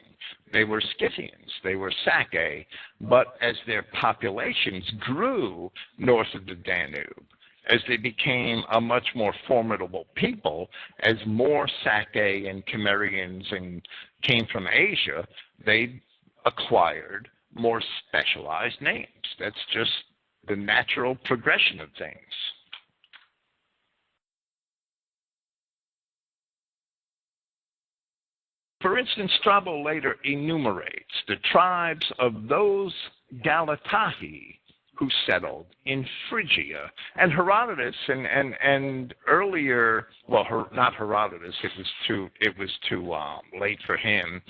they were Scythians, they were Sake, but as their populations grew north of the Danube, as they became a much more formidable people, as more Sake and Cimmerians came from Asia, they acquired more specialized names. That's just the natural progression of things. For instance, Strabo later enumerates the tribes of those Galatae who settled in Phrygia. And Herodotus and earlier, well, not Herodotus, it was too late for him,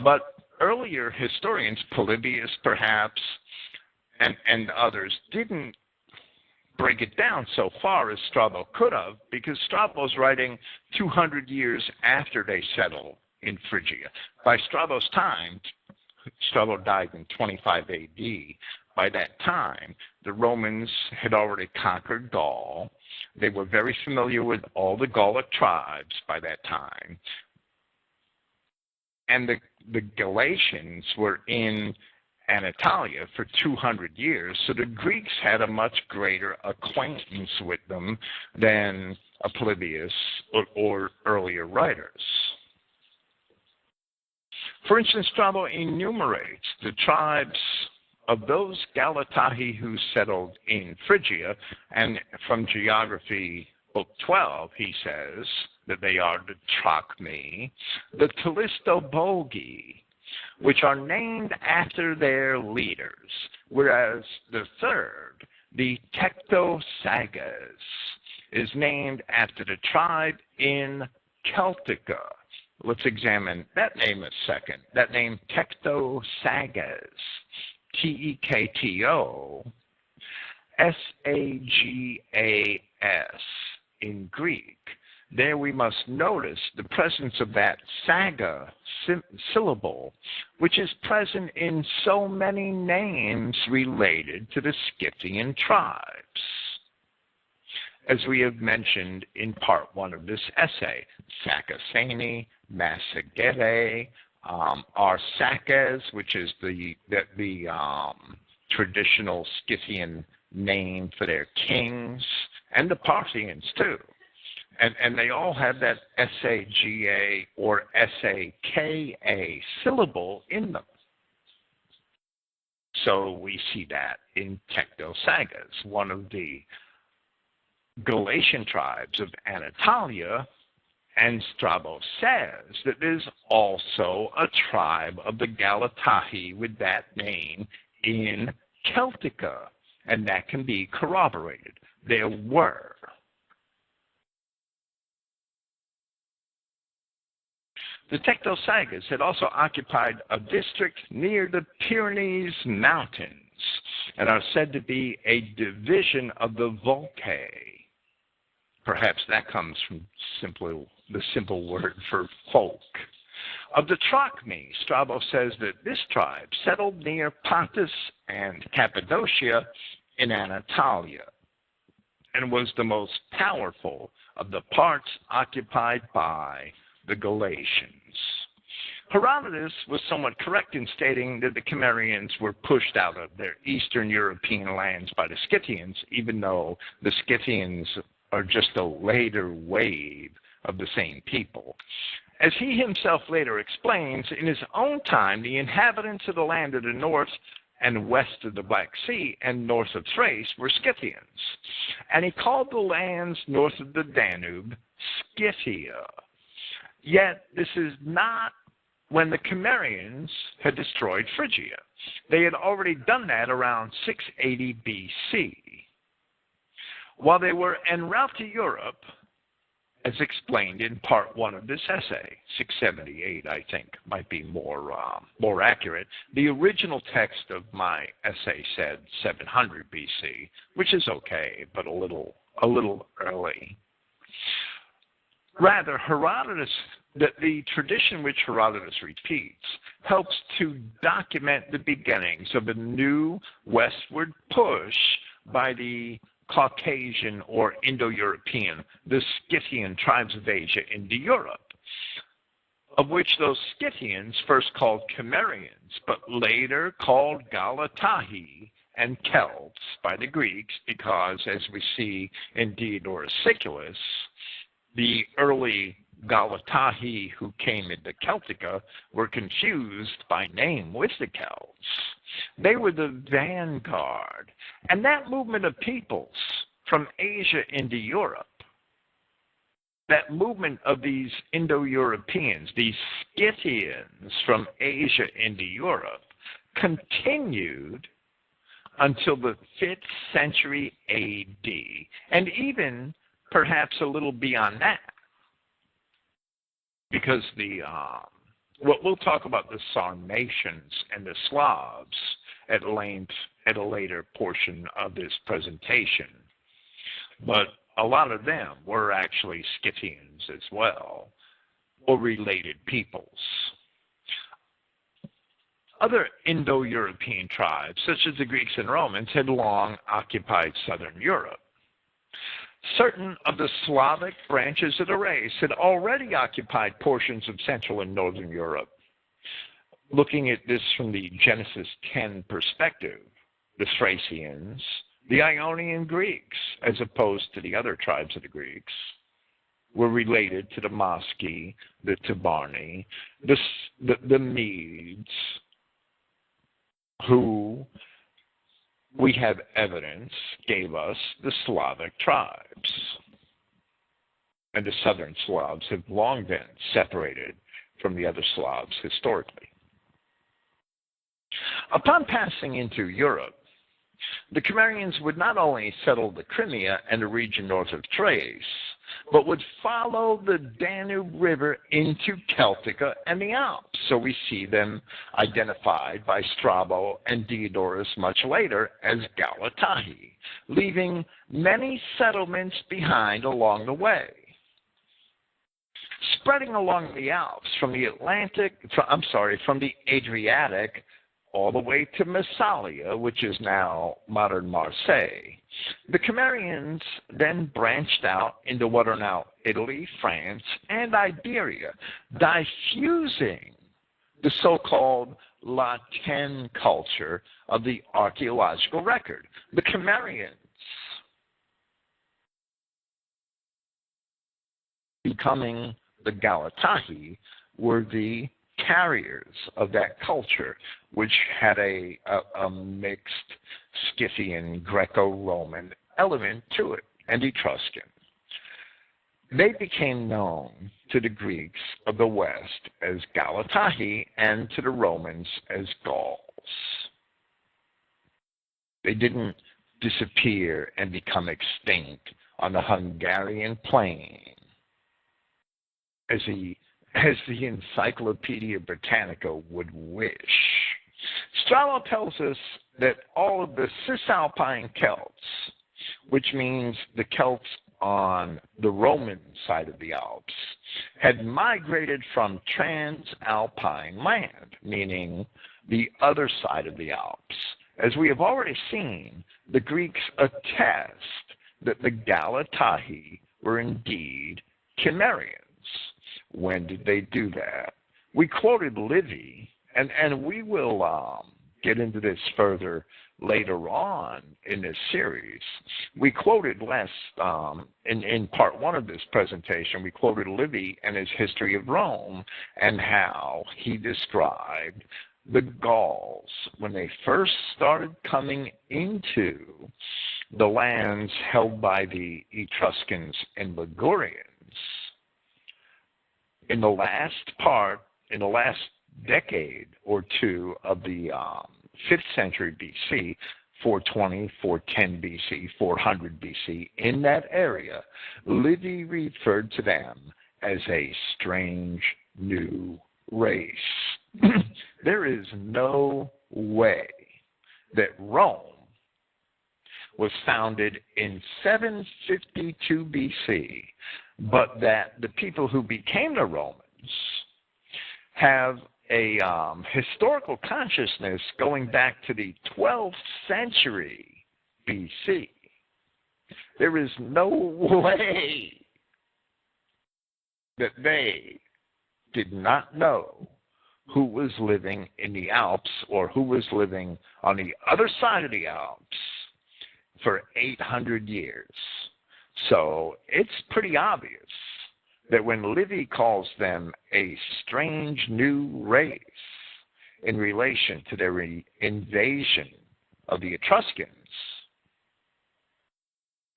but earlier historians, Polybius perhaps, and others, didn't break it down so far as Strabo could have, because Strabo's writing 200 years after they settled in Phrygia. By Strabo's time, Strabo died in 25 AD. By that time, the Romans had already conquered Gaul. They were very familiar with all the Gallic tribes by that time. And the Galatians were in Anatolia for 200 years, so the Greeks had a much greater acquaintance with them than a Polybius or earlier writers. For instance, Strabo enumerates the tribes of those Galatae who settled in Phrygia, and from Geography, Book 12, he says that they are the Trachmi, the Telistobogi, which are named after their leaders, whereas the third, the Tectosagas, is named after the tribe in Celtica. Let's examine that name a second. That name, Tectosagas, T-E-K-T-O-S-A-G-A-S in Greek. There we must notice the presence of that saga syllable, which is present in so many names related to the Scythian tribes. As we have mentioned in part 1 of this essay, Sakaseni, Massagetae, Arsaces, which is the traditional Scythian name for their kings, and the Parthians too. And they all have that S-A-G-A or S-A-K-A syllable in them. So we see that in Tectosagas, one of the Galatian tribes of Anatolia, and Strabo says that there's also a tribe of the Galatae with that name in Celtica, and that can be corroborated. There were. The Tectosagas had also occupied a district near the Pyrenees Mountains and are said to be a division of the Volcae. Perhaps that comes from the simple word for folk. Of the Trachmi, Strabo says that this tribe settled near Pontus and Cappadocia in Anatolia and was the most powerful of the parts occupied by the Galatians. Herodotus was somewhat correct in stating that the Cimmerians were pushed out of their Eastern European lands by the Scythians, even though the Scythians are just a later wave of the same people. As he himself later explains, in his own time, the inhabitants of the land of the north and west of the Black Sea and north of Thrace were Scythians. And he called the lands north of the Danube Scythia. Yet this is not when the Cimmerians had destroyed Phrygia. They had already done that around 680 BC. While they were en route to Europe, as explained in part 1 of this essay, 678, I think, might be more accurate. The original text of my essay said 700 BC, which is okay, but a little early. Rather, the tradition which Herodotus repeats helps to document the beginnings of a new westward push by the Caucasian or Indo-European, the Scythian tribes of Asia into Europe, of which those Scythians first called Cimmerians, but later called Galatae and Celts by the Greeks because, as we see in Diodorus Siculus, the early Galatae who came into Celtica were confused by name with the Celts. They were the vanguard. And that movement of peoples from Asia into Europe, that movement of these Indo-Europeans, these Scythians from Asia into Europe, continued until the 5th century AD, and even perhaps a little beyond that. Because we'll talk about the Sarmatians and the Slavs at length at a later portion of this presentation. But a lot of them were actually Scythians as well, or related peoples. Other Indo-European tribes, such as the Greeks and Romans, had long occupied southern Europe. Certain of the Slavic branches of the race had already occupied portions of Central and Northern Europe. Looking at this from the Genesis 10 perspective, the Thracians, the Ionian Greeks, as opposed to the other tribes of the Greeks, were related to the Moschi, the Tabarni, the Medes, who we have evidence gave us the Slavic tribes. And the southern Slavs have long been separated from the other Slavs historically. Upon passing into Europe, the Cimmerians would not only settle the Crimea and the region north of Thrace, but would follow the Danube River into Celtica and the Alps. So we see them identified by Strabo and Diodorus much later as Galatae, leaving many settlements behind along the way. Spreading along the Alps from the Adriatic all the way to Massalia, which is now modern Marseille, the Cimmerians then branched out into what are now Italy, France, and Iberia, diffusing the so-called Latin culture of the archaeological record. The Cimmerians, becoming the Galatae, were the carriers of that culture, which had a mixed Scythian Greco-Roman element to it, and Etruscan. They became known to the Greeks of the West as Galatae and to the Romans as Gauls. They didn't disappear and become extinct on the Hungarian plain as the Encyclopedia Britannica would wish. Strabo tells us that all of the Cisalpine Celts, which means the Celts on the Roman side of the Alps, had migrated from Transalpine land, meaning the other side of the Alps. As we have already seen, the Greeks attest that the Galatae were indeed Cimmerians. When did they do that? We quoted Livy, and we will get into this further later on in this series. We quoted in part one of this presentation, we quoted Livy and his history of Rome and how he described the Gauls when they first started coming into the lands held by the Etruscans and Ligurians. In the last decade or two of the 5th century BC, 420, 410 BC, 400 BC, in that area, Livy referred to them as a strange new race. There is no way that Rome was founded in 752 BC, but that the people who became the Romans have a historical consciousness going back to the 12th century BC. There is no way that they did not know who was living in the Alps or who was living on the other side of the Alps for 800 years. So it's pretty obvious that when Livy calls them a strange new race in relation to their invasion of the Etruscans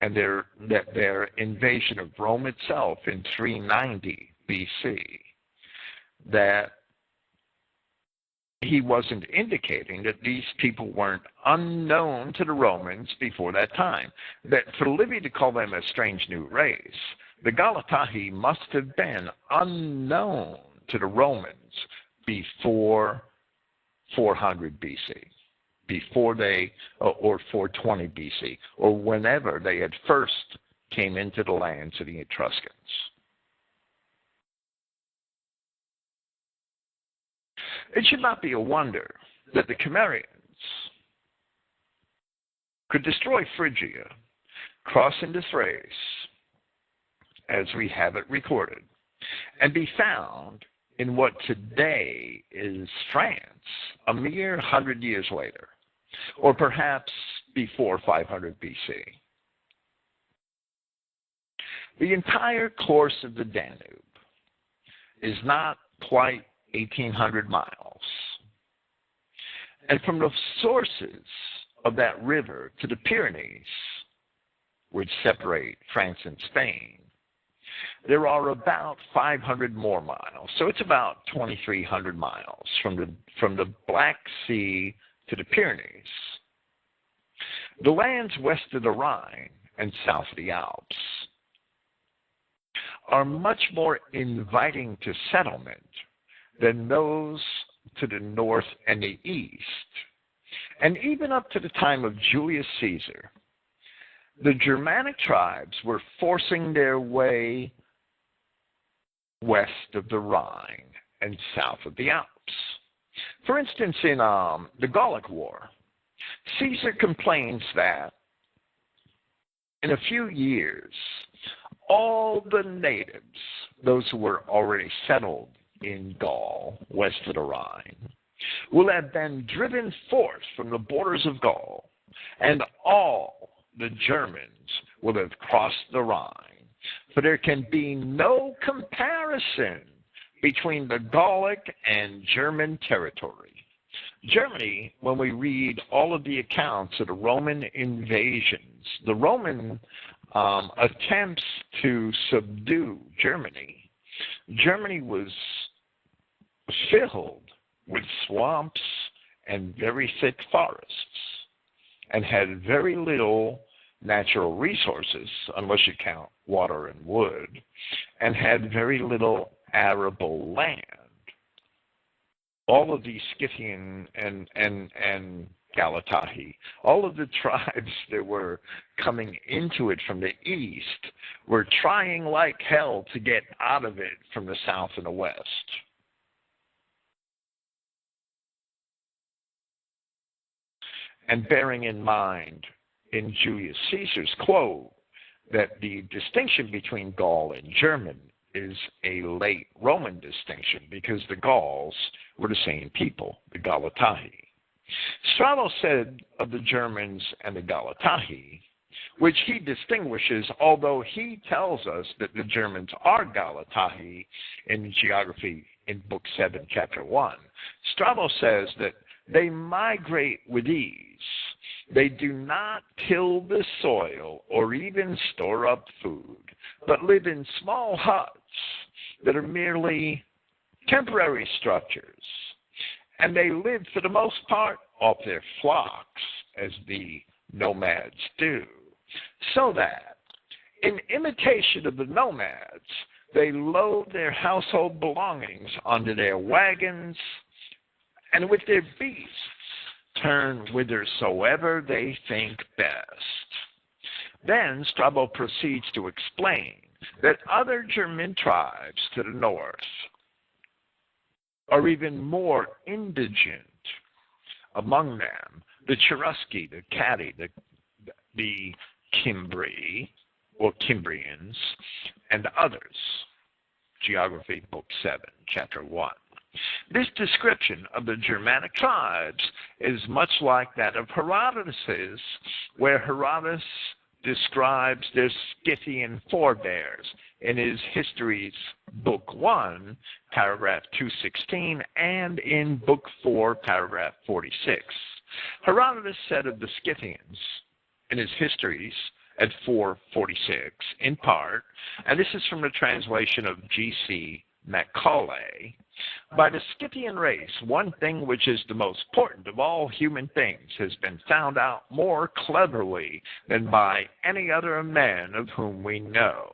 and their invasion of Rome itself in 390 BC, that he wasn't indicating that these people weren't unknown to the Romans before that time. That for Livy to call them a strange new race, the Galatae must have been unknown to the Romans before 400 BC, before they, or 420 BC, or whenever they had first came into the lands of the Etruscans. It should not be a wonder that the Cimmerians could destroy Phrygia, cross into Thrace, as we have it recorded, and be found in what today is France a mere 100 years later, or perhaps before 500 BC. The entire course of the Danube is not quite 1,800 miles. And from the sources of that river to the Pyrenees, which separate France and Spain, there are about 500 more miles. So it's about 2,300 miles from the Black Sea to the Pyrenees. The lands west of the Rhine and south of the Alps are much more inviting to settlement than those to the north and the east. And even up to the time of Julius Caesar, the Germanic tribes were forcing their way west of the Rhine and south of the Alps. For instance, in the Gallic War, Caesar complains that in a few years, all the natives, those who were already settled in Gaul, west of the Rhine, will have been driven forth from the borders of Gaul, and all the Germans will have crossed the Rhine. For there can be no comparison between the Gallic and German territory. Germany, when we read all of the accounts of the Roman invasions, the Roman attempts to subdue Germany, Germany was filled with swamps and very thick forests and had very little natural resources, unless you count water and wood, and had very little arable land. All of these Scythian and Galatae, all of the tribes that were coming into it from the east were trying like hell to get out of it from the south and the west. And bearing in mind in Julius Caesar's quote that the distinction between Gaul and German is a late Roman distinction because the Gauls were the same people, the Galatae. Strabo said of the Germans and the Galatae, which he distinguishes, although he tells us that the Germans are Galatae in geography in Book 7, Chapter 1. Strabo says that they migrate with ease. They do not till the soil or even store up food, but live in small huts that are merely temporary structures. And they live, for the most part, off their flocks, as the nomads do. So that, in imitation of the nomads, they load their household belongings onto their wagons, and with their beasts turn whithersoever they think best. Then Strabo proceeds to explain that other German tribes to the north are even more indigent. Among them, the Cherusci, the Catti, the Cimbri, or Cimbrians, and others. Geography, Book 7, Chapter 1. This description of the Germanic tribes is much like that of Herodotus's, where Herodotus describes their Scythian forebears in his Histories, Book 1, paragraph 216, and in Book 4, paragraph 46. Herodotus said of the Scythians in his Histories at 446, in part, and this is from the translation of G.C. Macaulay, by the Scythian race, one thing which is the most important of all human things has been found out more cleverly than by any other men of whom we know.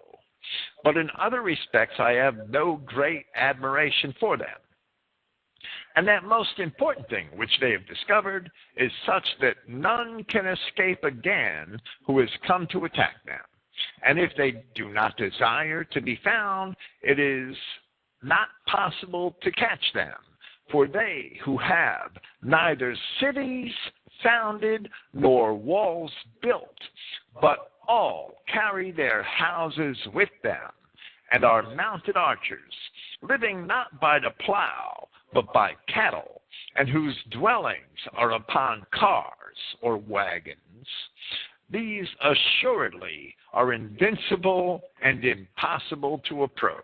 But in other respects I have no great admiration for them. And that most important thing which they have discovered is such that none can escape again who has come to attack them. And if they do not desire to be found, it is not possible to catch them, for they who have neither cities founded nor walls built, but all carry their houses with them, and are mounted archers, living not by the plow, but by cattle, and whose dwellings are upon cars or wagons. These assuredly are invincible and impossible to approach.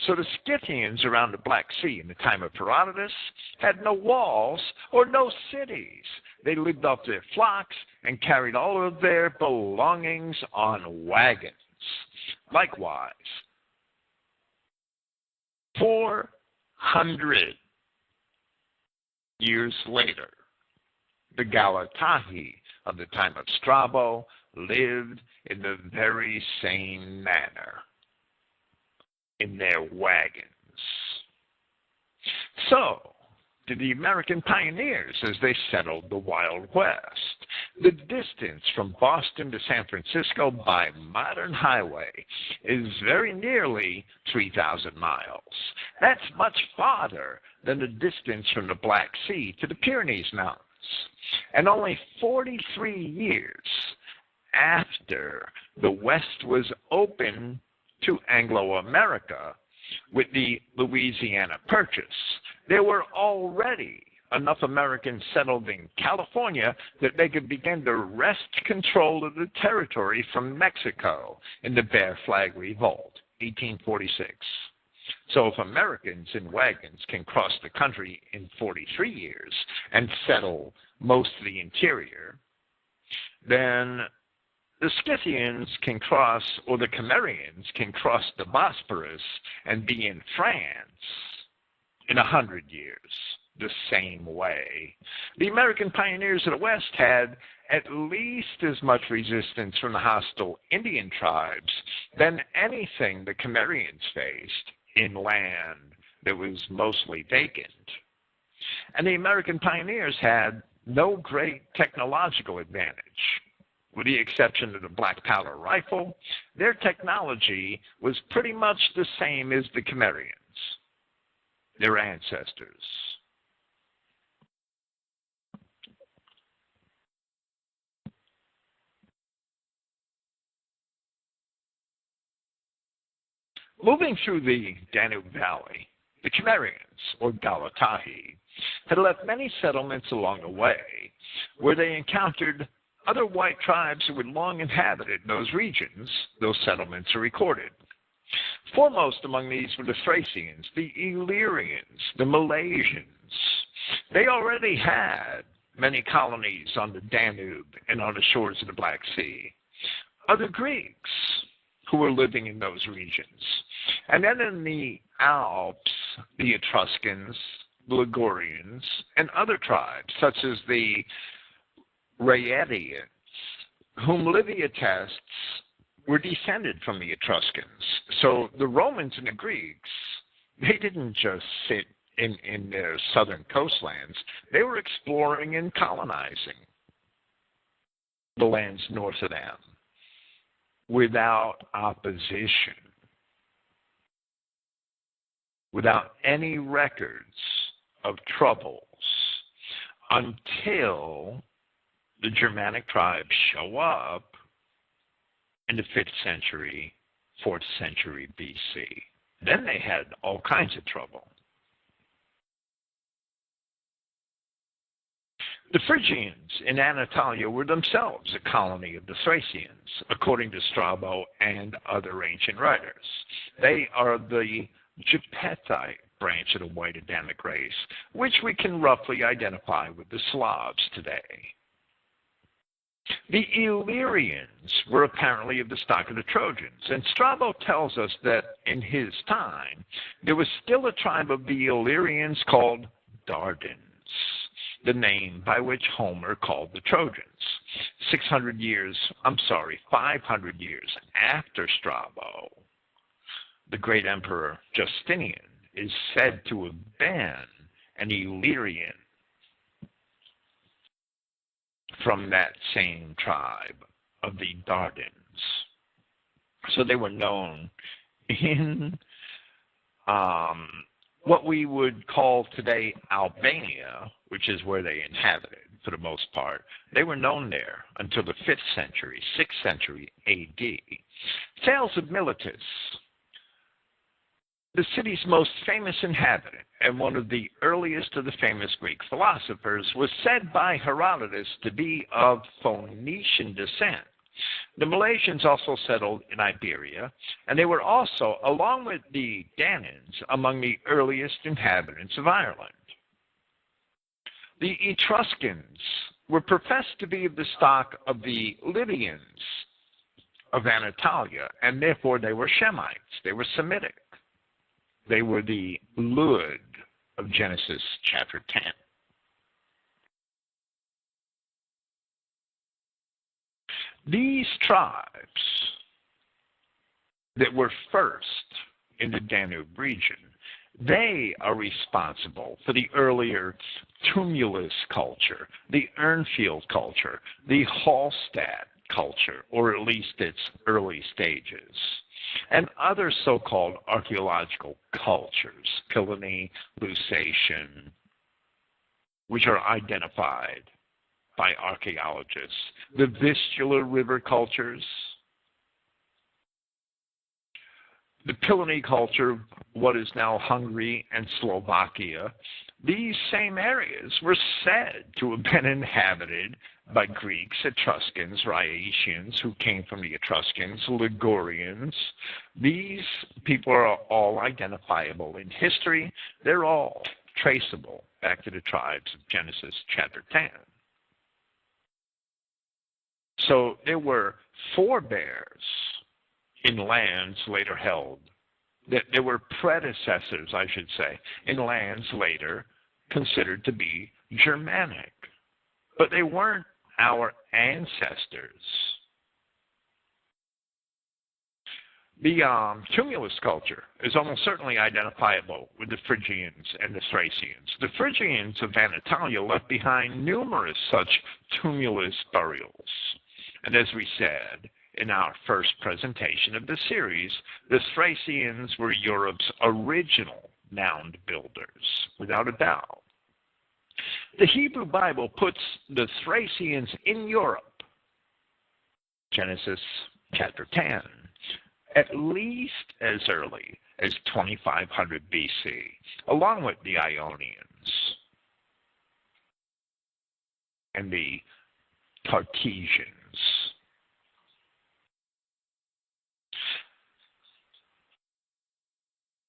So the Scythians around the Black Sea in the time of Herodotus had no walls or no cities. They lived off their flocks and carried all of their belongings on wagons. Likewise, 400 years later, the Galatahi of the time of Strabo lived in the very same manner, in their wagons. So did the American pioneers as they settled the Wild West. The distance from Boston to San Francisco by modern highway is very nearly 3,000 miles. That's much farther than the distance from the Black Sea to the Pyrenees Mountains. And only 43 years after the West was open to Anglo-America with the Louisiana Purchase, there were already enough Americans settled in California that they could begin to wrest control of the territory from Mexico in the Bear Flag Revolt, 1846. So if Americans in wagons can cross the country in 43 years and settle most of the interior, then the Scythians can cross, or the Cimmerians can cross the Bosporus and be in France in 100 years, the same way. The American pioneers of the West had at least as much resistance from the hostile Indian tribes than anything the Cimmerians faced in land that was mostly vacant. And the American pioneers had no great technological advantage. With the exception of the black powder rifle, their technology was pretty much the same as the Cimmerians, their ancestors. Moving through the Danube Valley, the Cimmerians, or Galatahi, had left many settlements along the way where they encountered other white tribes who had long inhabited those regions. Those settlements are recorded. Foremost among these were the Thracians, the Illyrians, the Malaysians. They already had many colonies on the Danube and on the shores of the Black Sea. Other Greeks who were living in those regions. And then in the Alps, the Etruscans, the Ligurians, and other tribes, such as the Rhaetians, whom Livy attests were descended from the Etruscans. So the Romans and the Greeks, they didn't just sit in their southern coastlands. They were exploring and colonizing the lands north of them without opposition, without any records of troubles, until the Germanic tribes show up in the 5th century, 4th century BC. Then they had all kinds of trouble. The Phrygians in Anatolia were themselves a colony of the Thracians, according to Strabo and other ancient writers. They are the Gepethi branch of the white Adamic race, which we can roughly identify with the Slavs today. The Illyrians were apparently of the stock of the Trojans, and Strabo tells us that in his time there was still a tribe of the Illyrians called Dardans, the name by which Homer called the Trojans. 500 years after Strabo, the great emperor Justinian is said to have been an Illyrian from that same tribe of the Dardans. So they were known in what we would call today Albania, which is where they inhabited for the most part. They were known there until the 5th century, 6th century AD. Tales of Miletus, the city's most famous inhabitant and one of the earliest of the famous Greek philosophers, was said by Herodotus to be of Phoenician descent. The Malaysians also settled in Iberia, and they were also, along with the Danans, among the earliest inhabitants of Ireland. The Etruscans were professed to be of the stock of the Lydians of Anatolia, and therefore they were Shemites. They were Semitic. They were the Lud of Genesis chapter 10. These tribes that were first in the Danube region, they are responsible for the earlier tumulus culture, the Urnfield culture, the Hallstatt culture, or at least its early stages, and other so-called archaeological cultures, Kyllene, Lusatian, which are identified by archaeologists, the Vistula River cultures, the Pyrenean culture, what is now Hungary and Slovakia. These same areas were said to have been inhabited by Greeks, Etruscans, Rhaetians, who came from the Etruscans, Ligurians. These people are all identifiable in history. They're all traceable back to the tribes of Genesis chapter 10. So there were forebears in lands later held. There were predecessors, I should say, in lands later considered to be Germanic. But they weren't our ancestors. The tumulus culture is almost certainly identifiable with the Phrygians and the Thracians. The Phrygians of Anatolia left behind numerous such tumulus burials. And as we said in our first presentation of the series, the Thracians were Europe's original mound builders, without a doubt. The Hebrew Bible puts the Thracians in Europe, Genesis chapter 10, at least as early as 2500 BC, along with the Ionians and the Cartesians.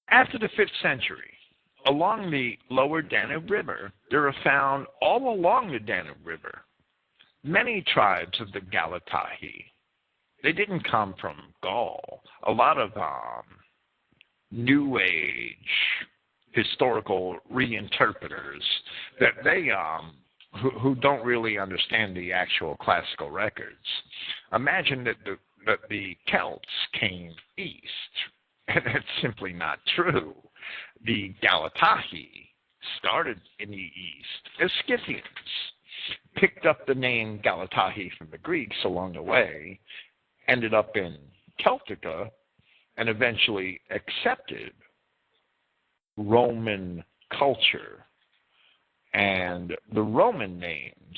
After the 5th century, along the lower Danube River, there are found all along the Danube River many tribes of the Galatae. They didn't come from Gaul. A lot of New Age historical reinterpreters that they who don't really understand the actual classical records imagine that the Celts came east, and that's simply not true. The Galatae started in the east as Scythians, picked up the name Galatae from the Greeks along the way, ended up in Celtica, and eventually accepted Roman culture and the Roman names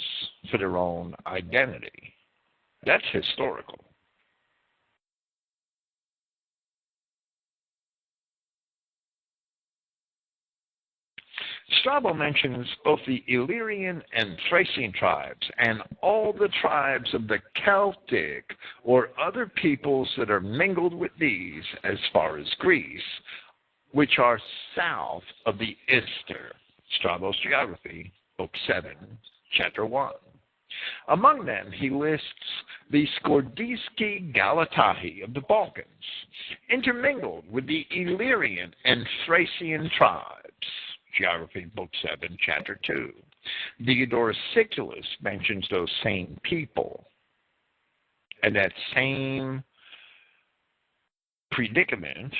for their own identity. That's historical. Strabo mentions both the Illyrian and Thracian tribes and all the tribes of the Celtic or other peoples that are mingled with these as far as Greece, which are south of the Ister. Strabo's Geography, Book 7, Chapter 1. Among them, he lists the Skordiski Galatahi of the Balkans, intermingled with the Illyrian and Thracian tribes. Geography, Book 7, Chapter 2. Diodorus Siculus mentions those same people and that same predicament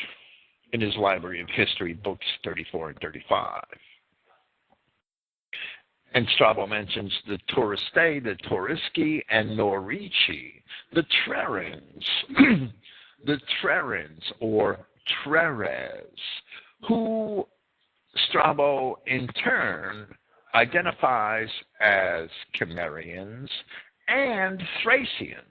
in his Library of History, Books 34 and 35. And Strabo mentions the Tauristei, the Tauriski, and Norici, the Trerens, the Trerens or Treres, who Strabo in turn identifies as Cimmerians and Thracians.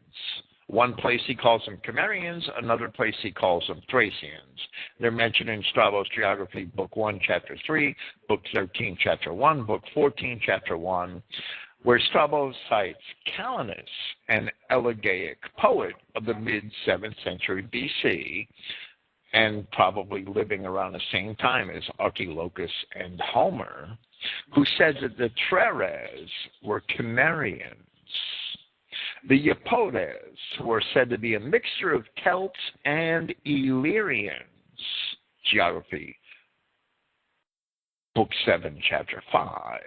One place he calls them Cimmerians, another place he calls them Thracians. They're mentioned in Strabo's Geography, Book 1, Chapter 3, Book 13, Chapter 1, Book 14, Chapter 1, where Strabo cites Calenus, an Elegaic poet of the mid-7th century BC, and probably living around the same time as Archilochus and Homer, who said that the Treres were Cimmerians. The Iapodes were said to be a mixture of Celts and Illyrians. Geography, Book 7, Chapter 5.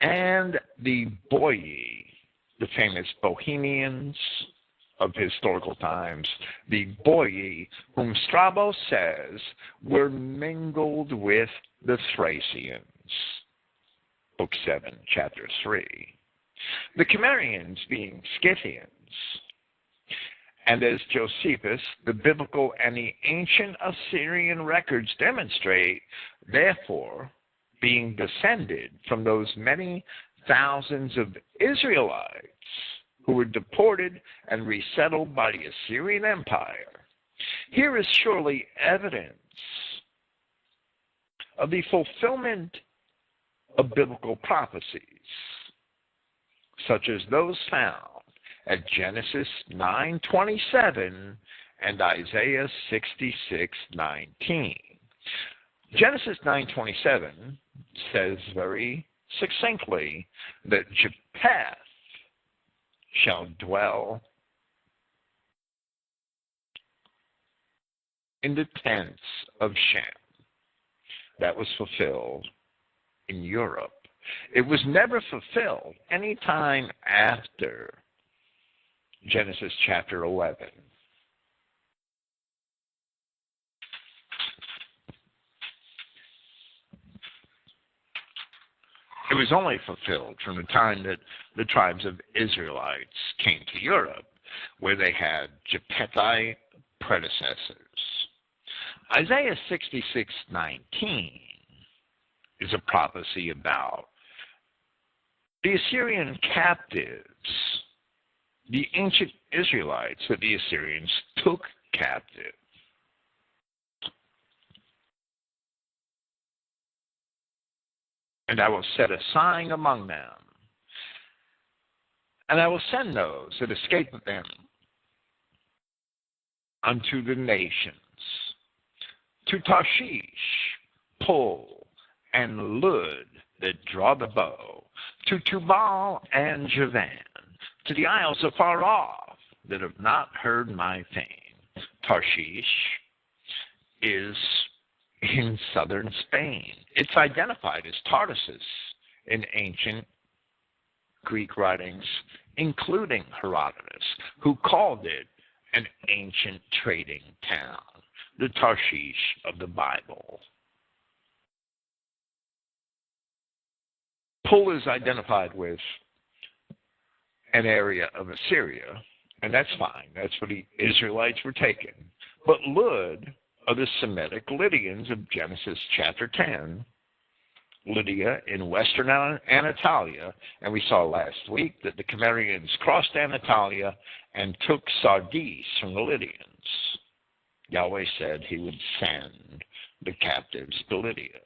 And the Boii, the famous Bohemians of historical times, the Boii, whom Strabo says were mingled with the Thracians. Book 7, Chapter 3. The Cimmerians being Scythians. And as Josephus, the biblical and the ancient Assyrian records demonstrate, therefore, being descended from those many thousands of Israelites who were deported and resettled by the Assyrian Empire. Here is surely evidence of the fulfillment of biblical prophecies, such as those found at Genesis 9:27 and Isaiah 66:19. Genesis 9:27 says very succinctly that Japheth shall dwell in the tents of Shem. That was fulfilled in Europe. It was never fulfilled any time after Genesis chapter 11. It was only fulfilled from the time that the tribes of Israelites came to Europe, where they had Japhethite predecessors. Isaiah 66:19 is a prophecy about the Assyrian captives, the ancient Israelites that the Assyrians took captive. And I will set a sign among them, and I will send those that escape them unto the nations, to Tarshish, Pul, and Lud that draw the bow, to Tubal and Javan, to the isles afar off that have not heard my fame. Tarshish is in southern Spain. It's identified as Tartessus in ancient Greek writings, including Herodotus, who called it an ancient trading town, the Tarshish of the Bible. Pul is identified with an area of Assyria, and that's fine. That's where the Israelites were taken. But Lud are the Semitic Lydians of Genesis chapter 10, Lydia in western Anatolia, and we saw last week that the Cimmerians crossed Anatolia and took Sardis from the Lydians. Yahweh said he would send the captives to Lydia.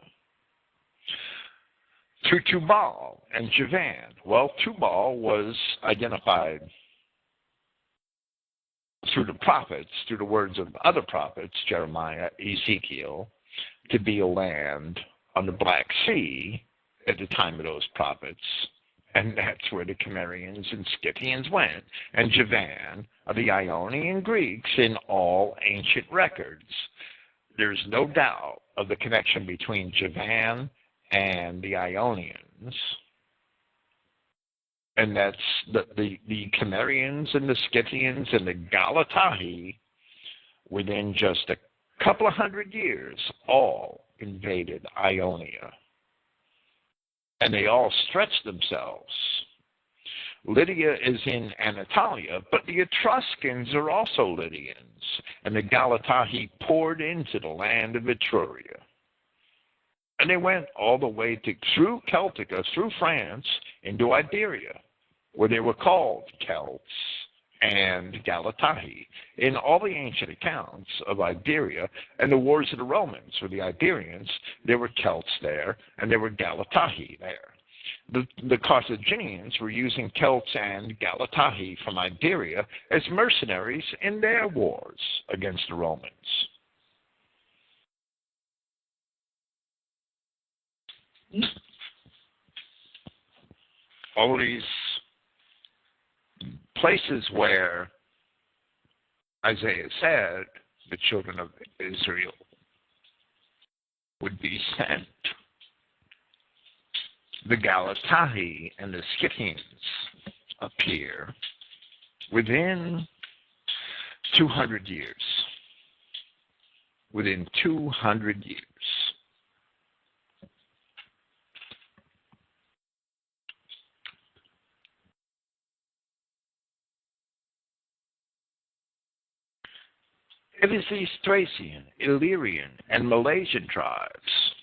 through Tubal and Javan. Well, Tubal was identified through the prophets, through the words of other prophets, Jeremiah, Ezekiel, to be a land on the Black Sea at the time of those prophets. And that's where the Cimmerians and Scythians went. And Javan are the Ionian Greeks in all ancient records. There's no doubt of the connection between Javan and the Ionians. And that's the Cimmerians and the Scythians and the Galatae, within just a couple of hundred years, all invaded Ionia. And they all stretched themselves. Lydia is in Anatolia, but the Etruscans are also Lydians, and the Galatae poured into the land of Etruria. And they went all the way through Celtica, through France, into Iberia, where they were called Celts and Galatae. In all the ancient accounts of Iberia and the wars of the Romans with the Iberians, there were Celts there, and there were Galatae there. The Carthaginians were using Celts and Galatae from Iberia as mercenaries in their wars against the Romans. All these places where Isaiah said the children of Israel would be sent, the Galatae and the Scythians appear within 200 years. Within 200 years. It is these Thracian, Illyrian, and Malaysian tribes,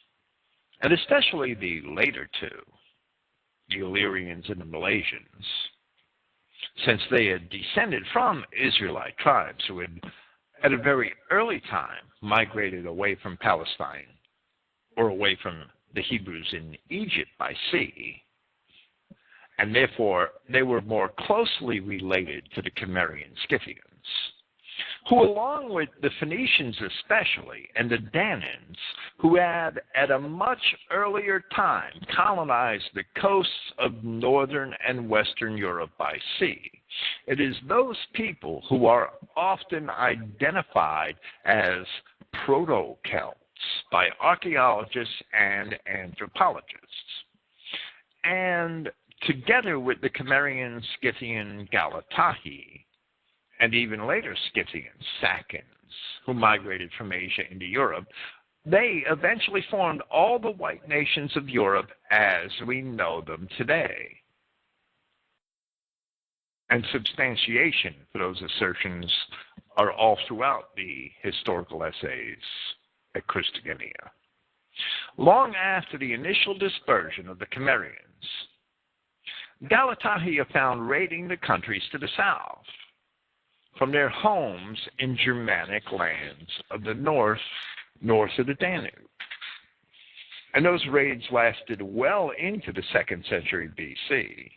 and especially the later two, the Illyrians and the Malaysians, since they had descended from Israelite tribes who had, at a very early time, migrated away from Palestine, or away from the Hebrews in Egypt by sea, and therefore they were more closely related to the Cimmerian Scythians, who, along with the Phoenicians especially, and the Danans, who had at a much earlier time colonized the coasts of northern and western Europe by sea. It is those people who are often identified as proto-Celts by archaeologists and anthropologists. And together with the Cimmerian, Scythian, Galatae, and even later Scythians, Saccans, who migrated from Asia into Europe, they eventually formed all the white nations of Europe as we know them today. And substantiation for those assertions are all throughout the historical essays at Christogenea. Long after the initial dispersion of the Cimmerians, Galatae are found raiding the countries to the south, from their homes in Germanic lands of the north of the Danube. And those raids lasted well into the 2nd century BC.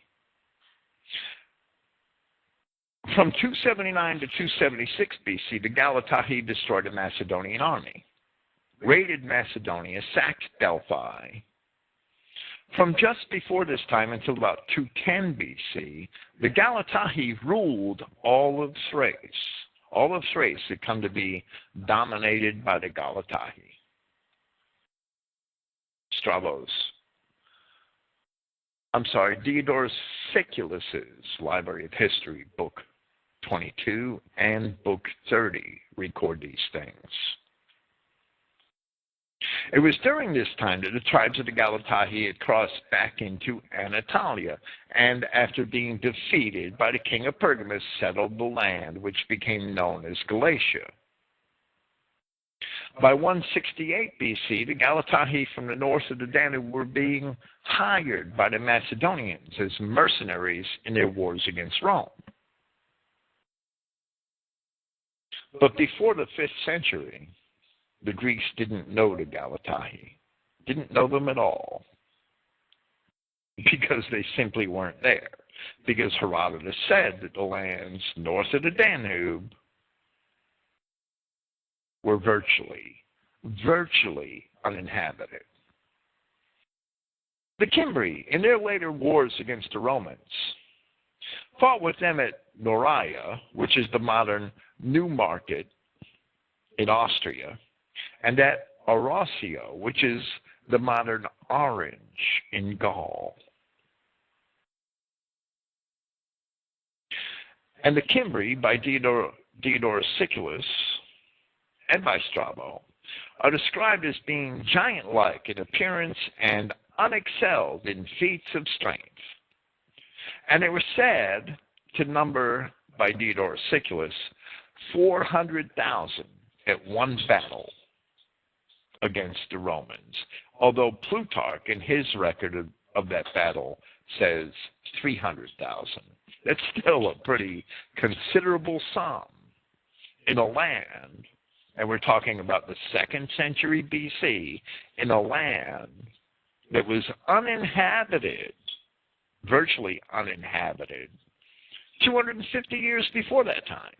From 279 to 276 BC, the Galatae destroyed a Macedonian army, raided Macedonia, sacked Delphi. From just before this time until about 210 BC, the Galatae ruled all of Thrace. All of Thrace had come to be dominated by the Galatae. Diodorus Siculus's Library of History, Book 22 and Book 30 record these things. It was during this time that the tribes of the Galatae had crossed back into Anatolia, and after being defeated by the king of Pergamus, settled the land which became known as Galatia. By 168 BC, the Galatae from the north of the Danube were being hired by the Macedonians as mercenaries in their wars against Rome. But before the 5th century, the Greeks didn't know the Galatae, didn't know them at all. because they simply weren't there. Because Herodotus said that the lands north of the Danube were virtually uninhabited. The Cimbri, in their later wars against the Romans, fought with them at Noraia, which is the modern Newmarket in Austria, and at Arausio, which is the modern Orange in Gaul. And the Cimbri, by Diodorus Siculus and by Strabo, are described as being giant-like in appearance and unexcelled in feats of strength. And they were said to number, by Diodorus Siculus, 400,000 at one battle against the Romans, although Plutarch, in his record of that battle, says 300,000. That's still a pretty considerable sum in a land, and we're talking about the 2nd century BC, in a land that was uninhabited, virtually uninhabited, 250 years before that time,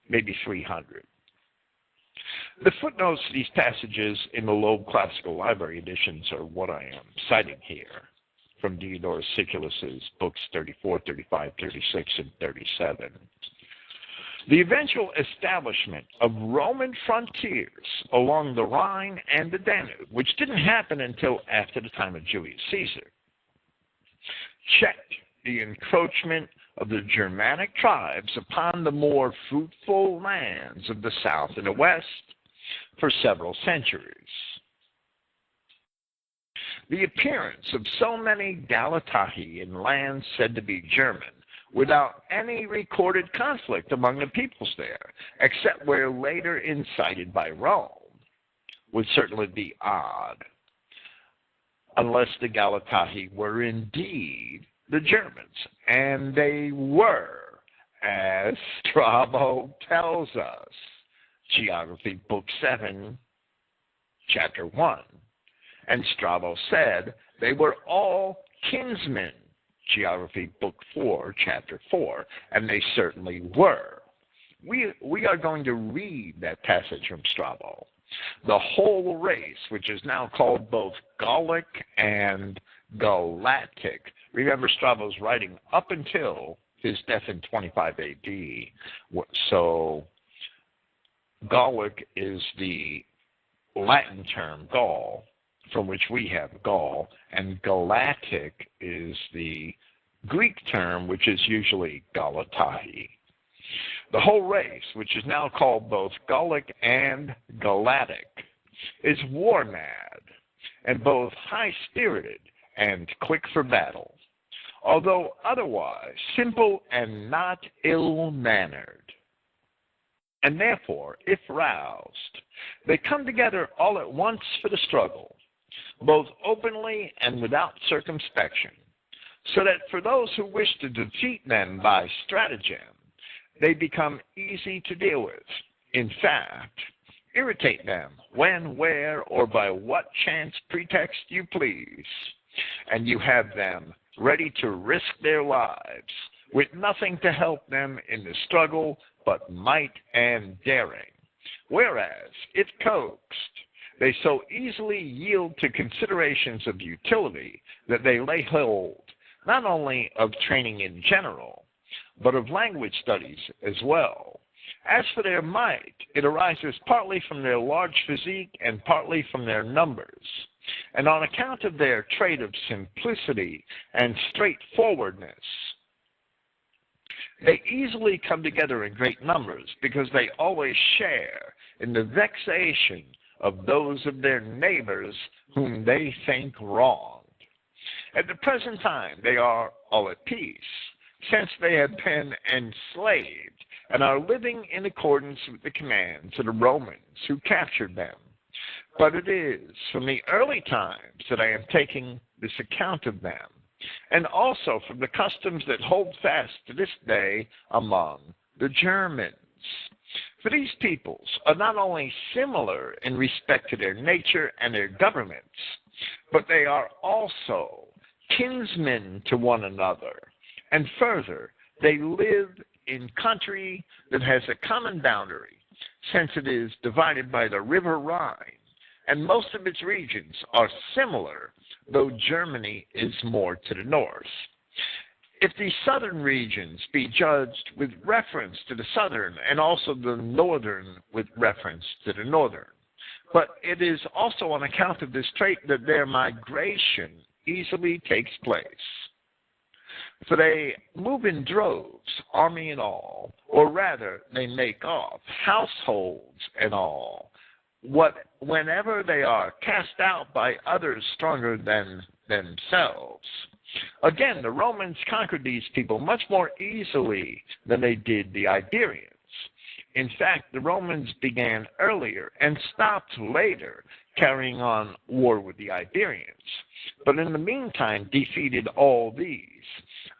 maybe 300. The footnotes to these passages in the Loeb Classical Library editions are what I am citing here from Diodorus Siculus's books 34, 35, 36, and 37. The eventual establishment of Roman frontiers along the Rhine and the Danube, which didn't happen until after the time of Julius Caesar, checked the encroachment of the Germanic tribes upon the more fruitful lands of the south and the west for several centuries. The appearance of so many Galatae in lands said to be German, without any recorded conflict among the peoples there, except where later incited by Rome, would certainly be odd, unless the Galatae were indeed the Germans, and they were, as Strabo tells us, Geography, Book 7, Chapter 1. And Strabo said they were all kinsmen, Geography, Book 4, Chapter 4, and they certainly were. We are going to read that passage from Strabo. The whole race, which is now called both Gallic and Galatic. Remember, Strabo's writing up until his death in 25 AD. So Gallic is the Latin term Gaul, from which we have Gaul, and Galatic is the Greek term, which is usually Galatae. The whole race, which is now called both Gallic and Galatic, is war-mad and both high-spirited and quick for battle, although otherwise simple and not ill-mannered. And therefore, if roused, they come together all at once for the struggle, both openly and without circumspection, so that for those who wish to defeat them by stratagem, they become easy to deal with. In fact, irritate them when, where, or by what chance pretext you please, and you have them ready to risk their lives, with nothing to help them in the struggle but might and daring. Whereas, if coaxed, they so easily yield to considerations of utility that they lay hold not only of training in general, but of language studies as well. As for their might, it arises partly from their large physique and partly from their numbers. And on account of their trait of simplicity and straightforwardness, they easily come together in great numbers because they always share in the vexation of those of their neighbors whom they think wronged. At the present time, they are all at peace, since they have been enslaved and are living in accordance with the commands of the Romans who captured them. But it is from the early times that I am taking this account of them, and also from the customs that hold fast to this day among the Germans. For these peoples are not only similar in respect to their nature and their governments, but they are also kinsmen to one another. And further, they live in country that has a common boundary, since it is divided by the River Rhine, and most of its regions are similar, though Germany is more to the north. If the southern regions be judged with reference to the southern, and also the northern with reference to the northern, but it is also on account of this trait that their migration easily takes place. For they move in droves, army and all, or rather they make off, households and all, whenever they are cast out by others stronger than themselves. Again, the Romans conquered these people much more easily than they did the Iberians. In fact, the Romans began earlier and stopped later, carrying on war with the Iberians, but in the meantime defeated all these.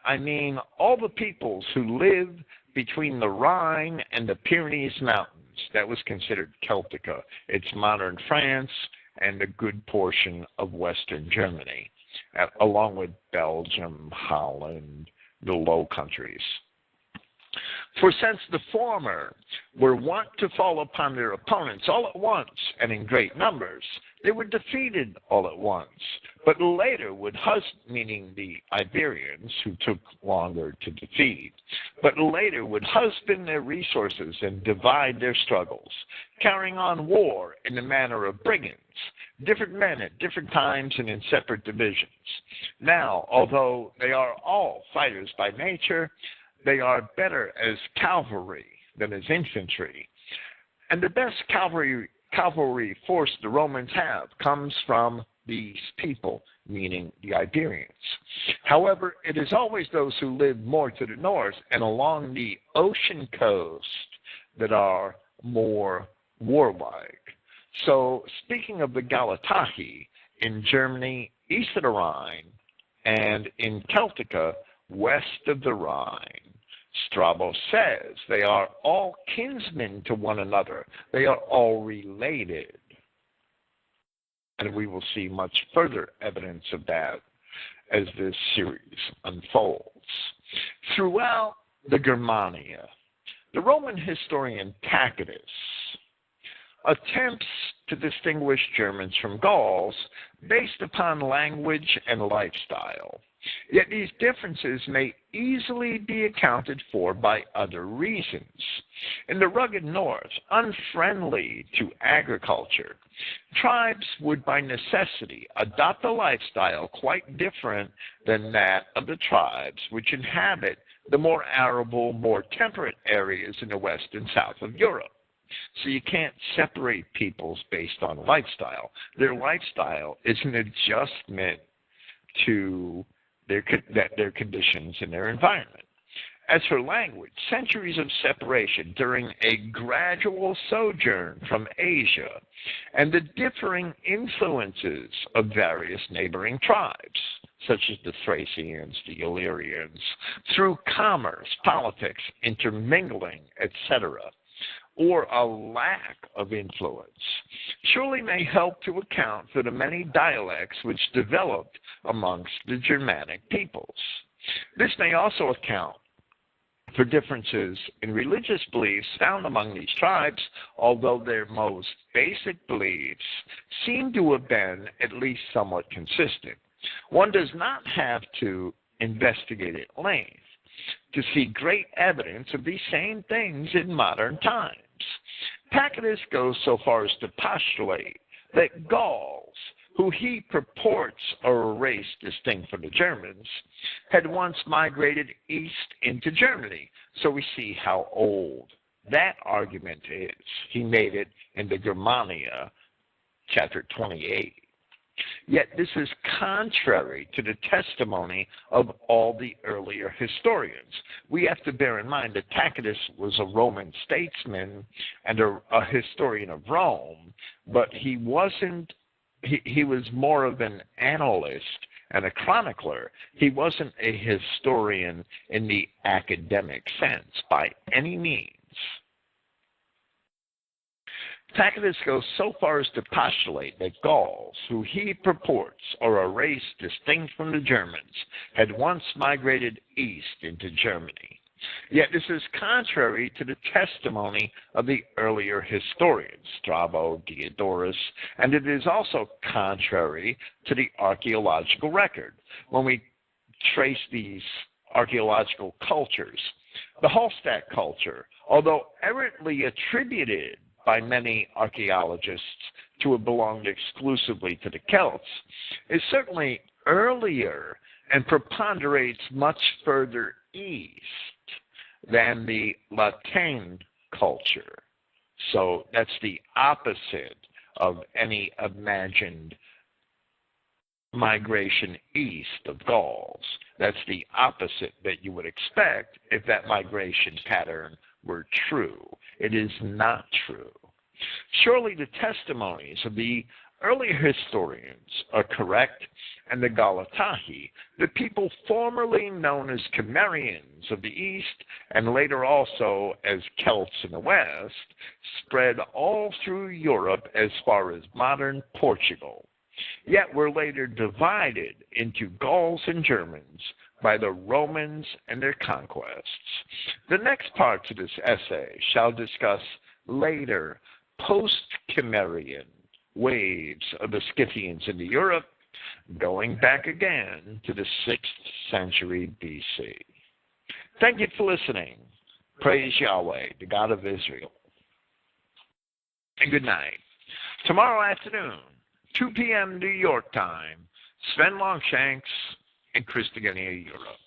I mean, all the peoples who live between the Rhine and the Pyrenees Mountains. That was considered Celtica. It's modern France and a good portion of Western Germany, along with Belgium, Holland, the Low Countries. For since the former were wont to fall upon their opponents all at once and in great numbers, they were defeated all at once, but later would meaning the Iberians, who took longer to defeat, but later would husband their resources and divide their struggles, carrying on war in the manner of brigands, different men at different times and in separate divisions. Now, although they are all fighters by nature, they are better as cavalry than as infantry. And the best cavalry force the Romans have comes from these people, meaning the Iberians. However, it is always those who live more to the north and along the ocean coast that are more warlike. So, speaking of the Galatae in Germany, east of the Rhine, and in Celtica, west of the Rhine, Strabo says they are all kinsmen to one another. They are all related. And we will see much further evidence of that as this series unfolds. Throughout the Germania, the Roman historian Tacitus attempts to distinguish Germans from Gauls based upon language and lifestyle. Yet these differences may easily be accounted for by other reasons. In the rugged north, unfriendly to agriculture, tribes would by necessity adopt a lifestyle quite different than that of the tribes which inhabit the more arable, more temperate areas in the west and south of Europe. So you can't separate peoples based on lifestyle. Their lifestyle is an adjustment to their conditions and their environment. As for language, centuries of separation during a gradual sojourn from Asia and the differing influences of various neighboring tribes, such as the Thracians, the Illyrians, through commerce, politics, intermingling, etc., or a lack of influence, surely may help to account for the many dialects which developed amongst the Germanic peoples. This may also account for differences in religious beliefs found among these tribes, although their most basic beliefs seem to have been at least somewhat consistent. One does not have to investigate at length to see great evidence of these same things in modern times. Tacitus goes so far as to postulate that Gauls, who he purports are a race distinct from the Germans, had once migrated east into Germany. So we see how old that argument is. He made it in the Germania, chapter 28. Yet this is contrary to the testimony of all the earlier historians. We have to bear in mind that Tacitus was a Roman statesman and a historian of Rome, but he wasn't. He was more of an analyst and a chronicler. He wasn't a historian in the academic sense by any means. Tacitus goes so far as to postulate that Gauls, who he purports are a race distinct from the Germans, had once migrated east into Germany. Yet this is contrary to the testimony of the earlier historians, Strabo, Diodorus, and it is also contrary to the archaeological record. When we trace these archaeological cultures, the Hallstatt culture, although errantly attributed by many archaeologists to have belonged exclusively to the Celts, is certainly earlier and preponderates much further east than the Latine culture. So that's the opposite of any imagined migration east of Gauls. That's the opposite that you would expect if that migration pattern were true. It is not true. Surely the testimonies of the earlier historians are correct, and the Galatae, the people formerly known as Cimmerians of the east and later also as Celts in the west, spread all through Europe as far as modern Portugal, yet were later divided into Gauls and Germans by the Romans and their conquests. The next parts of this essay shall discuss later post-Cimmerian waves of the Scythians into Europe, going back again to the 6th century BC. Thank you for listening. Praise Yahweh, the God of Israel. And good night. Tomorrow afternoon, 2 p.m. New York time, Sven Longshanks and Christogenea Europe.